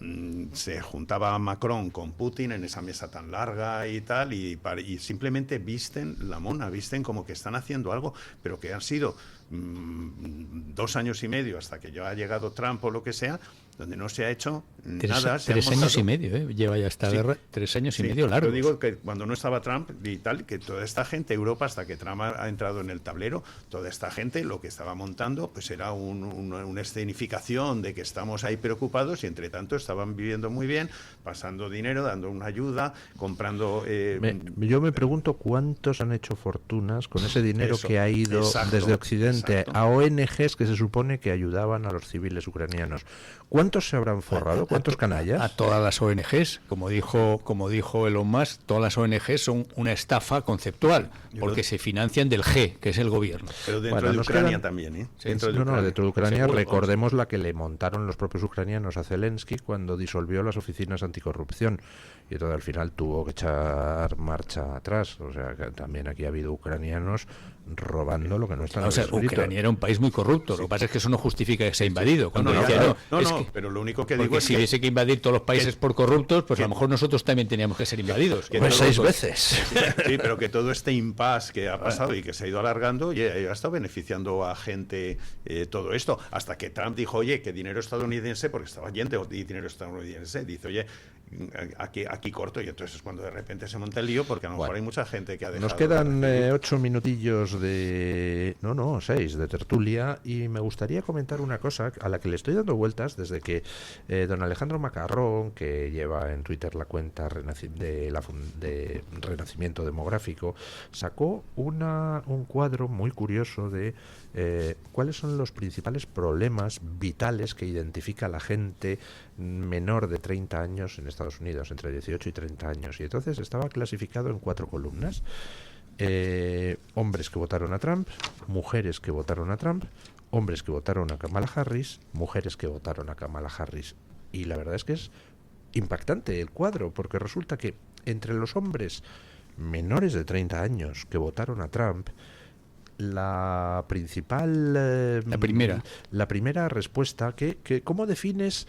se juntaba Macron con Putin en esa mesa tan larga y tal, y simplemente visten la mona, visten como que están haciendo algo, pero que han sido 2 años y medio hasta que ya ha llegado Trump o lo que sea, donde no se ha hecho nada. 3 años y medio, lleva ya esta guerra, 3 años y medio largos. Yo digo que cuando no estaba Trump y tal, que toda esta gente, Europa, hasta que Trump ha entrado en el tablero, toda esta gente lo que estaba montando pues era una escenificación de que estamos ahí preocupados y entre tanto estaban viviendo muy bien, pasando dinero, dando una ayuda, comprando... yo me pregunto cuántos han hecho fortunas con ese dinero Eso, que ha ido desde Occidente exacto. a ONGs que se supone que ayudaban a los civiles ucranianos. ¿Cuántos se habrán forrado? ¿Cuántos canallas? A todas las ONGs, como dijo Elon Musk, todas las ONGs son una estafa conceptual, porque se financian del G, que es el gobierno. Pero dentro de Ucrania también, ¿eh? Dentro de Ucrania, seguro, recordemos la que le montaron los propios ucranianos a Zelensky cuando disolvió las oficinas anticorrupción. Y todo al final tuvo que echar marcha atrás. O sea, que también aquí ha habido ucranianos robando lo que no está en el escrito. Ucrania era un país muy corrupto. Lo que pasa es que eso no justifica que sea invadido. Cuando pero lo único que digo es que... si hubiese que invadir todos los países por corruptos, pues a lo mejor nosotros también teníamos que ser invadidos. Pues 6 veces. Sí, pero que todo este impasse que ha pasado y que se ha ido alargando, ha estado beneficiando a gente todo esto. Hasta que Trump dijo, oye, que dinero estadounidense, porque estaba yendo y dinero estadounidense, dice, oye, aquí corto, y entonces es cuando de repente se monta el lío, porque a lo mejor hay mucha gente que ha dejado... Nos quedan 8 minutillos de... No, 6 de tertulia, y me gustaría comentar una cosa a la que le estoy dando vueltas desde que don Alejandro Macarrón, que lleva en Twitter la cuenta de Renacimiento Demográfico, sacó un cuadro muy curioso de cuáles son los principales problemas vitales que identifica la gente menor de 30 años en Estados Unidos, entre 18 y 30 años. Y entonces estaba clasificado en 4 columnas. Hombres que votaron a Trump, mujeres que votaron a Trump, hombres que votaron a Kamala Harris, mujeres que votaron a Kamala Harris. Y la verdad es que es impactante el cuadro, porque resulta que entre los hombres menores de 30 años que votaron a Trump, la primera respuesta, ¿cómo defines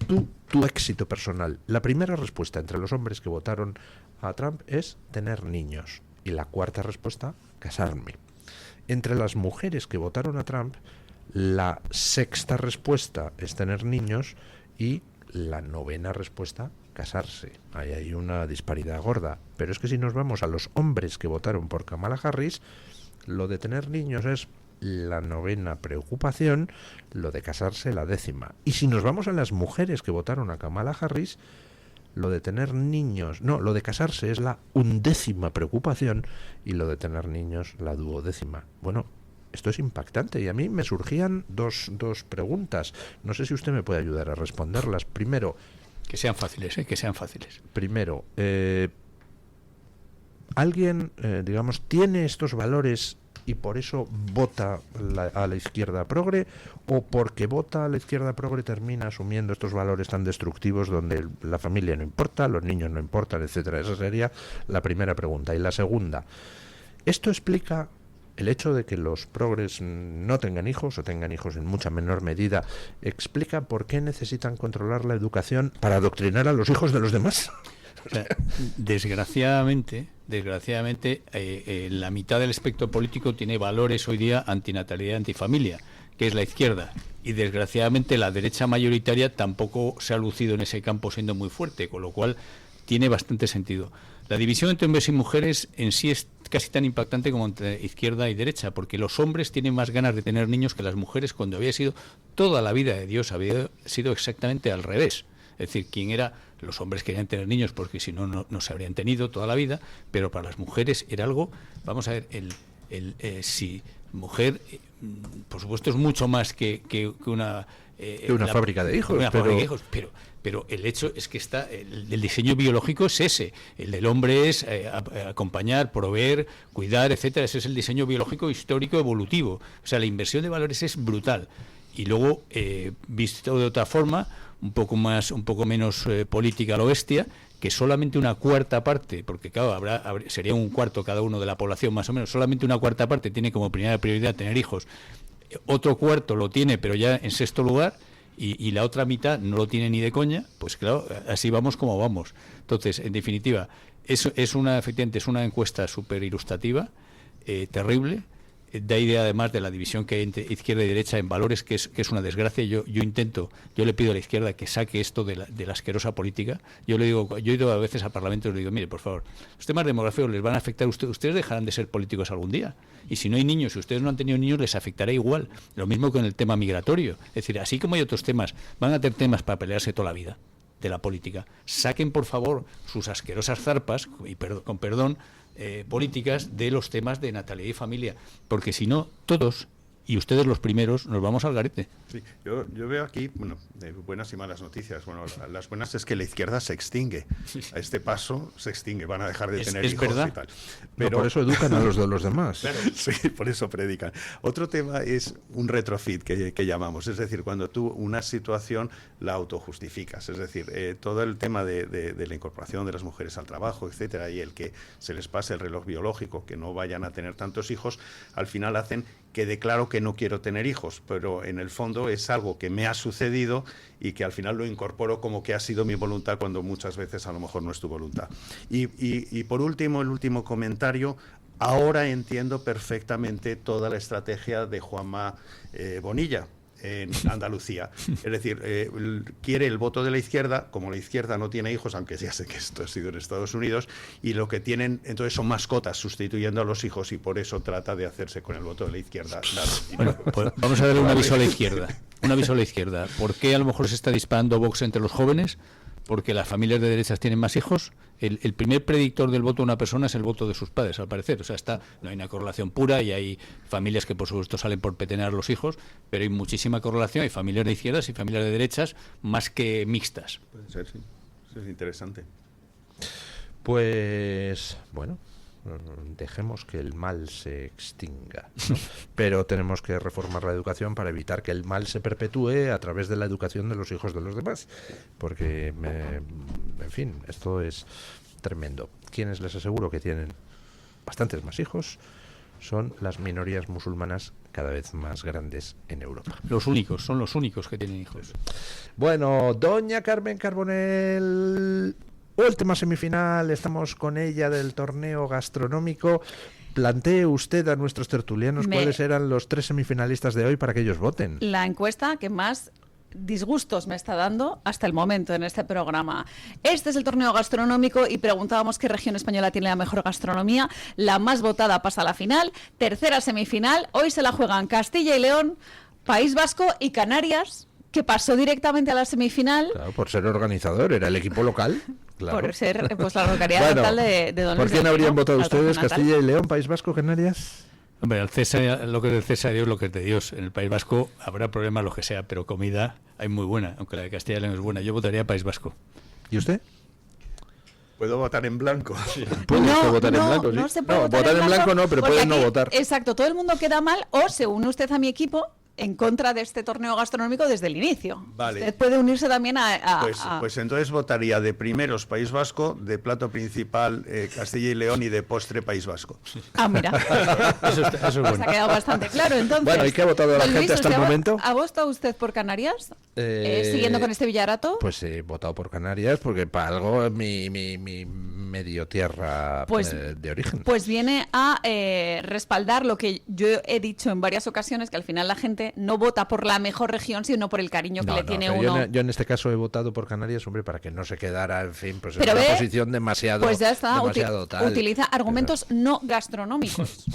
tu éxito personal? La primera respuesta entre los hombres que votaron a Trump es tener niños. Y la cuarta respuesta, casarme. Entre las mujeres que votaron a Trump, la sexta respuesta es tener niños y la novena respuesta, casarse. Ahí hay una disparidad gorda. Pero es que si nos vamos a los hombres que votaron por Kamala Harris, lo de tener niños es la novena preocupación, lo de casarse la 10ª. Y si nos vamos a las mujeres que votaron a Kamala Harris, lo de tener niños, lo de casarse es la 11ª preocupación y lo de tener niños la 12ª. Bueno, esto es impactante y a mí me surgían dos preguntas. No sé si usted me puede ayudar a responderlas. Primero... Que sean fáciles, que sean fáciles. Primero, ¿alguien, digamos, tiene estos valores y por eso vota a la izquierda progre, o porque vota a la izquierda progre termina asumiendo estos valores tan destructivos donde la familia no importa, los niños no importan, etcétera? Esa sería la primera pregunta. Y la segunda, ¿esto explica el hecho de que los progres no tengan hijos o tengan hijos en mucha menor medida? ¿Explica por qué necesitan controlar la educación para adoctrinar a los hijos de los demás? O sea, desgraciadamente, la mitad del espectro político tiene valores hoy día antinatalidad y antifamilia, que es la izquierda. Y desgraciadamente la derecha mayoritaria tampoco se ha lucido en ese campo siendo muy fuerte, con lo cual tiene bastante sentido. La división entre hombres y mujeres en sí es casi tan impactante como entre izquierda y derecha, porque los hombres tienen más ganas de tener niños que las mujeres, cuando había sido toda la vida de Dios, había sido exactamente al revés. Es decir, los hombres querían tener niños porque si no, no se habrían tenido toda la vida, pero para las mujeres era algo, vamos a ver, si mujer, por supuesto es mucho más que una... una fábrica de hijos. Pero el hecho es que el diseño biológico es ese. El del hombre es acompañar, proveer, cuidar, etcétera. Ese es el diseño biológico histórico evolutivo. O sea, la inversión de valores es brutal. Y luego, visto de otra forma, un poco menos política a lo bestia, que solamente una cuarta parte, porque claro, sería un cuarto cada uno de la población más o menos, solamente una cuarta parte tiene como primera prioridad tener hijos, otro cuarto lo tiene pero ya en sexto lugar, y la otra mitad no lo tiene ni de coña, pues claro, así vamos como vamos. Entonces, en definitiva, efectivamente es una encuesta súper ilustrativa, terrible. da idea además de la división que hay entre izquierda y derecha en valores, que es una desgracia. Yo le pido a la izquierda que saque esto de la asquerosa política. Yo he ido a veces a Parlamento y le digo, mire, por favor, los temas demográficos les van a afectar a ustedes. Ustedes dejarán de ser políticos algún día. Y si no hay niños, si ustedes no han tenido niños, les afectará igual. Lo mismo con el tema migratorio. Es decir, así como hay otros temas, van a tener temas para pelearse toda la vida de la política. Saquen, por favor, sus asquerosas zarpas, y con perdón, políticas de los temas de natalidad y familia, porque si no, todos, y ustedes los primeros, nos vamos al garete. Sí, yo veo aquí, buenas y malas noticias. Bueno, las buenas es que la izquierda se extingue. A este paso se extingue, van a dejar de tener hijos verdad. y tal. Pero por eso educan a los de los demás. Claro, sí, por eso predican. Otro tema es un retrofit que llamamos, es decir, cuando tú una situación la autojustificas, es decir, todo el tema de la incorporación de las mujeres al trabajo, etcétera, y el que se les pase el reloj biológico, que no vayan a tener tantos hijos, al final hacen que declaro que no quiero tener hijos, pero en el fondo es algo que me ha sucedido y que al final lo incorporo como que ha sido mi voluntad, cuando muchas veces a lo mejor no es tu voluntad. Y por último, el último comentario. Ahora entiendo perfectamente toda la estrategia de Juanma Bonilla en Andalucía. Es decir, quiere el voto de la izquierda, como la izquierda no tiene hijos, aunque ya sé que esto ha sido en Estados Unidos, y lo que tienen entonces son mascotas sustituyendo a los hijos, y por eso trata de hacerse con el voto de la izquierda. Bueno, pues vamos a darle un aviso a la izquierda. Un aviso a la izquierda. ¿Por qué a lo mejor se está disparando Vox entre los jóvenes? Porque las familias de derechas tienen más hijos. El primer predictor del voto de una persona es el voto de sus padres, al parecer. O sea, no hay una correlación pura, y hay familias que por supuesto salen por petenear a los hijos, pero hay muchísima correlación. Hay familias de izquierdas y familias de derechas más que mixtas. Puede ser, sí. Eso es interesante. Pues, bueno, dejemos que el mal se extinga, ¿no? Pero tenemos que reformar la educación para evitar que el mal se perpetúe a través de la educación de los hijos de los demás, porque en fin, esto es tremendo. Quienes les aseguro que tienen bastantes más hijos son las minorías musulmanas, cada vez más grandes en Europa. Son los únicos que tienen hijos. Bueno, doña Carmen Carbonell, última semifinal, estamos con ella del torneo gastronómico. Plantee usted a nuestros tertulianos cuáles eran los 3 semifinalistas de hoy para que ellos voten. La encuesta que más disgustos me está dando hasta el momento en este programa. Este es el torneo gastronómico y preguntábamos qué región española tiene la mejor gastronomía. La más votada pasa a la final. Tercera semifinal. Hoy se la juegan Castilla y León, País Vasco y Canarias, que pasó directamente a la semifinal. Claro, por ser organizador, era el equipo local. Claro. Por ser pues la localidad natal de Don Luis. ¿Por quién habrían votado ustedes? Natal. ¿Castilla y León, País Vasco, Canarias? Hombre, al César, lo que es del César, Dios lo que es de Dios. En el País Vasco habrá problemas, lo que sea, pero comida hay muy buena, aunque la de Castilla y León es buena. Yo votaría País Vasco. ¿Y usted? ¿Puedo votar en blanco? Sí. ¿Puede votar en blanco? Sí. No se puede votar en blanco no, pero puede no votar. Exacto, todo el mundo queda mal, o se une usted a mi equipo en contra de este torneo gastronómico desde el inicio. Vale. Usted puede unirse también Pues entonces votaría de primeros País Vasco, de plato principal Castilla y León, y de postre País Vasco. Ah, mira. Eso es bueno. Pues ha quedado bastante claro. Entonces, bueno, ¿y qué ha votado la gente hasta el momento? ¿Ha votado usted por Canarias? Siguiendo con este villarato. Pues he votado por Canarias porque para algo es mi medio tierra de origen. Pues viene a respaldar lo que yo he dicho en varias ocasiones, que al final la gente no vota por la mejor región, sino por el cariño que le tiene uno. Yo en este caso he votado por Canarias, hombre, para que no se quedara, en fin, pues pero en una posición demasiado pues ya está, tal. Utiliza argumentos no gastronómicos.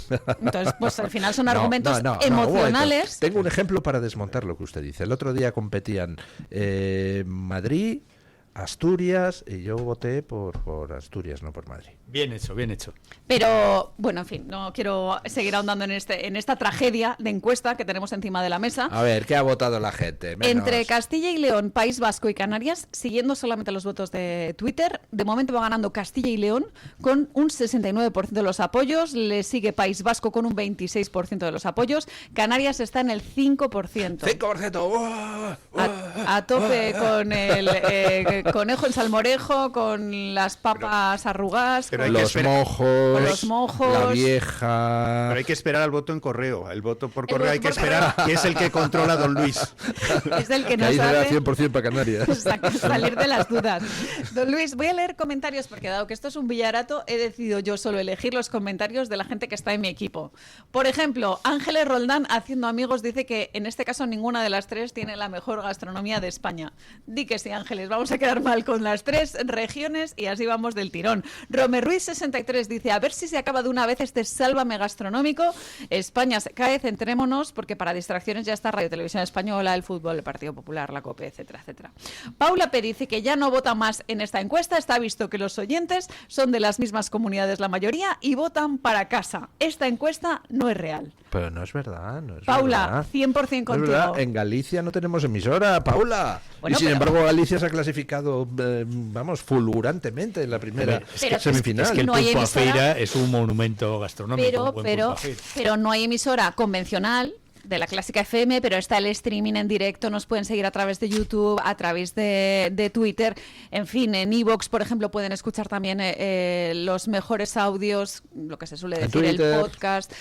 Entonces, pues al final son argumentos emocionales. Tengo un ejemplo para desmontar lo que usted dice. El otro día competían Madrid, Asturias, y yo voté por Asturias, no por Madrid. Bien hecho, bien hecho. Pero, bueno, en fin, no quiero seguir ahondando en esta tragedia de encuesta que tenemos encima de la mesa. A ver, ¿qué ha votado la gente? Menos. Entre Castilla y León, País Vasco y Canarias, siguiendo solamente los votos de Twitter, de momento va ganando Castilla y León con un 69% de los apoyos, le sigue País Vasco con un 26% de los apoyos, Canarias está en el 5%. 5%. a tope con el conejo en salmorejo, con las papas arrugadas, pero con hay que los los mojos, mojos. la vieja. Pero hay que esperar al voto en correo. El voto por El correo voto hay que por esperar, que es el que controla don Luis. Es el que Que ahí nos será hace 100% para Canarias. salir de las dudas. Don Luis, voy a leer comentarios porque dado que esto es un villarato, he decidido yo solo elegir los comentarios de la gente que está en mi equipo. Por ejemplo, Ángeles Roldán, haciendo amigos, dice que en este caso ninguna de las tres tiene la mejor gastronomía de España. Di que sí, Ángeles, vamos a quedar mal con las tres regiones y así vamos del tirón. Romer Ruiz 63 dice, a ver si se acaba de una vez este sálvame gastronómico. España se cae, centrémonos, porque para distracciones ya está Radio Televisión Española, el fútbol, el Partido Popular, la COPE, etcétera, etcétera. Paula P. dice que ya no vota más en esta encuesta, está visto que los oyentes son de las mismas comunidades la mayoría y votan para casa. Esta encuesta no es real. Pero no es verdad, no es Paula, verdad. 100% No es contigo. verdad, en Galicia no tenemos emisora, Paula. Bueno, y sin pero- embargo Galicia se ha clasificado, vamos, fulgurantemente en la primera semifinal. Es que el no hay pulpo a emisora. feira es un monumento gastronómico. un buen pulpo a feira. Pero no hay emisora convencional de la Clásica FM, pero está el streaming en directo, nos pueden seguir a través de YouTube, a través de Twitter, en fin, en iVoox, por ejemplo, pueden escuchar también los mejores audios, lo que se suele En decir, el Twitter. podcast.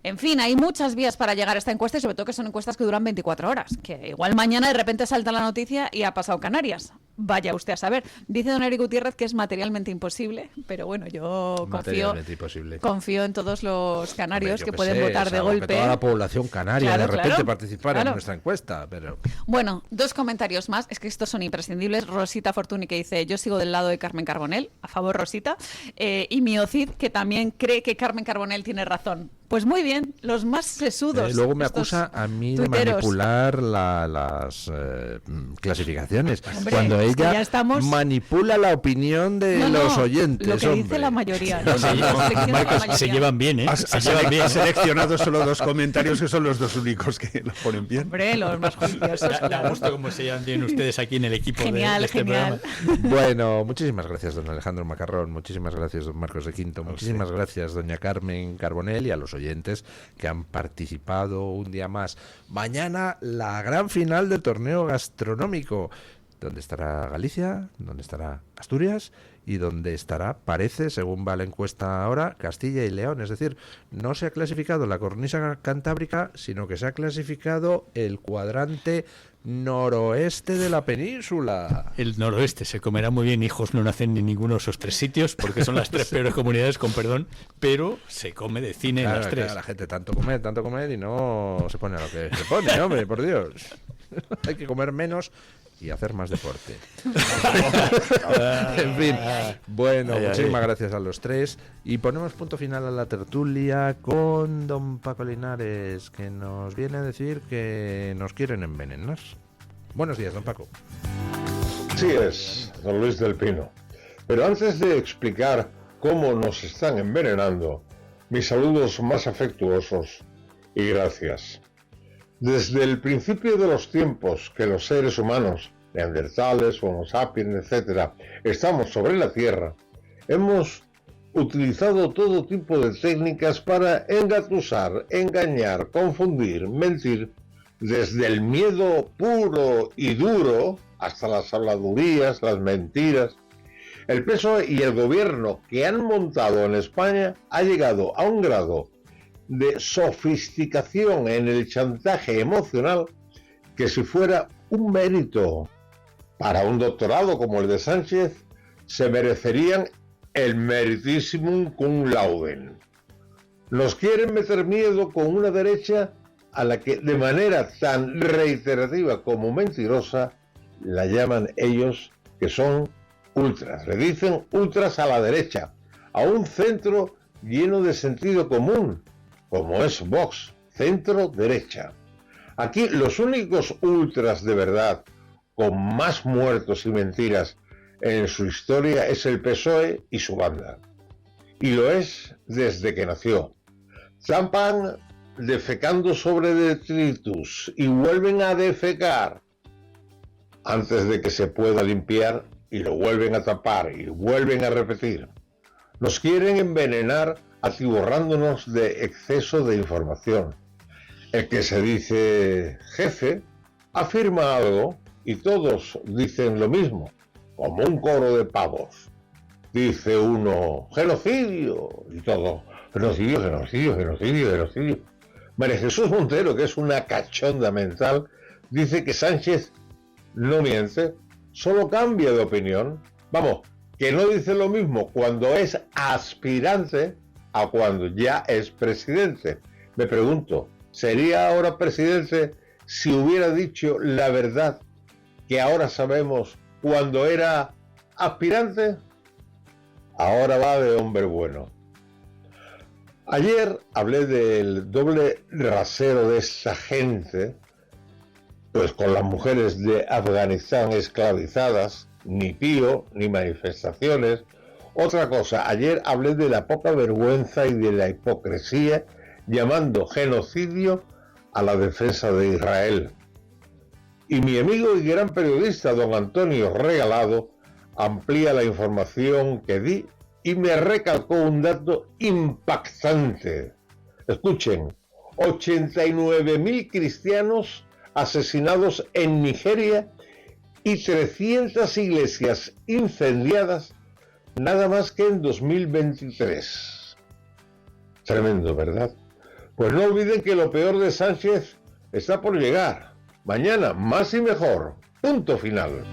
En fin, hay muchas vías para llegar a esta encuesta y sobre todo que son encuestas que duran 24 horas, que igual mañana de repente salta la noticia y ha pasado Canarias. Vaya usted a saber. Dice don Eric Gutiérrez que es materialmente imposible, pero bueno, yo Materialmente imposible. confío en todos los canarios Hombre, yo que qué pueden sé, votar de salvo que golpe. toda la población canaria Claro, de repente claro, participar claro. en nuestra encuesta, pero Bueno, dos comentarios más, es que estos son imprescindibles. Rosita Fortuny que dice, yo sigo del lado de Carmen Carbonell, a favor Rosita, y Miocid que también cree que Carmen Carbonell tiene razón. Pues muy bien, los más sesudos. luego me estos acusa a mí de tuiteros. manipular las clasificaciones. Hombre, cuando es que ella ya estamos- manipula la opinión de No, los no, oyentes. lo que dice hombre. la mayoría. No, se llevan- Marcos, se llevan bien, ¿eh? Se llevan bien. Has seleccionado solo dos comentarios que son los dos únicos que lo ponen bien. Hombre, los más juiciosos. Da claro. gusto cómo se llevan bien ustedes aquí en el equipo Genial, de este genial. programa. Bueno, muchísimas gracias, don Alejandro Macarrón, muchísimas gracias, don Marcos de Quinto, muchísimas gracias, doña Carmen Carbonell, y a los oyentes que han participado un día más. Mañana la gran final del torneo gastronómico, donde estará Galicia, donde estará Asturias y donde estará, parece, según va la encuesta ahora, Castilla y León. Es decir, no se ha clasificado la cornisa cantábrica, sino que se ha clasificado el cuadrante noroeste de la península. El noroeste se comerá muy bien, hijos no nacen en ninguno de esos tres sitios, porque son las tres peores comunidades, con perdón, pero se come de cine en Claro, las tres. claro, la gente tanto comer y no se pone a lo que se pone, hombre, por Dios. Hay que comer menos y hacer más deporte. En fin, bueno, Ay, ay. muchísimas gracias a los tres y ponemos punto final a la tertulia con don Paco Linares, que nos viene a decir que nos quieren envenenar. Buenos días, don Paco. Así es, don Luis del Pino. Pero antes de explicar cómo nos están envenenando, mis saludos más afectuosos y gracias. Desde el principio de los tiempos que los seres humanos, neandertales, homo sapiens, etc., estamos sobre la Tierra, hemos utilizado todo tipo de técnicas para engatusar, engañar, confundir, mentir, desde el miedo puro y duro hasta las habladurías, las mentiras. El PSOE y el gobierno que han montado en España ha llegado a un grado de sofisticación en el chantaje emocional que, si fuera un mérito para un doctorado como el de Sánchez, se merecerían el meritissimum cum laude. Nos quieren meter miedo con una derecha a la que, de manera tan reiterativa como mentirosa, la llaman ellos que son ultras. Le dicen ultras a la derecha, a un centro lleno de sentido común, como es Vox, centro-derecha. Aquí los únicos ultras de verdad, con más muertos y mentiras en su historia, es el PSOE y su banda. Y lo es desde que nació. Zampan defecando sobre detritus y vuelven a defecar antes de que se pueda limpiar, y lo vuelven a tapar y vuelven a repetir. Nos quieren envenenar atiborrándonos de exceso de información. El que se dice jefe afirma algo y todos dicen lo mismo, como un coro de pavos. Dice uno, genocidio, y todo, genocidio, genocidio, genocidio, genocidio. María Jesús Montero, que es una cachonda mental, dice que Sánchez no miente, solo cambia de opinión. Vamos, que no dice lo mismo cuando es aspirante a cuando ya es presidente. Me pregunto, ¿sería ahora presidente si hubiera dicho la verdad que ahora sabemos cuando era aspirante? Ahora va de hombre bueno. Ayer hablé del doble rasero de esa gente, pues con las mujeres de Afganistán esclavizadas, ni pío, ni manifestaciones. Otra cosa, ayer hablé de la poca vergüenza y de la hipocresía llamando genocidio a la defensa de Israel. Y mi amigo y gran periodista don Antonio Regalado amplía la información que di y me recalcó un dato impactante. Escuchen, 89.000 cristianos asesinados en Nigeria y 300 iglesias incendiadas nada más que en 2023. Tremendo, ¿verdad? Pues no olviden que lo peor de Sánchez está por llegar. Mañana, más y mejor. Punto final.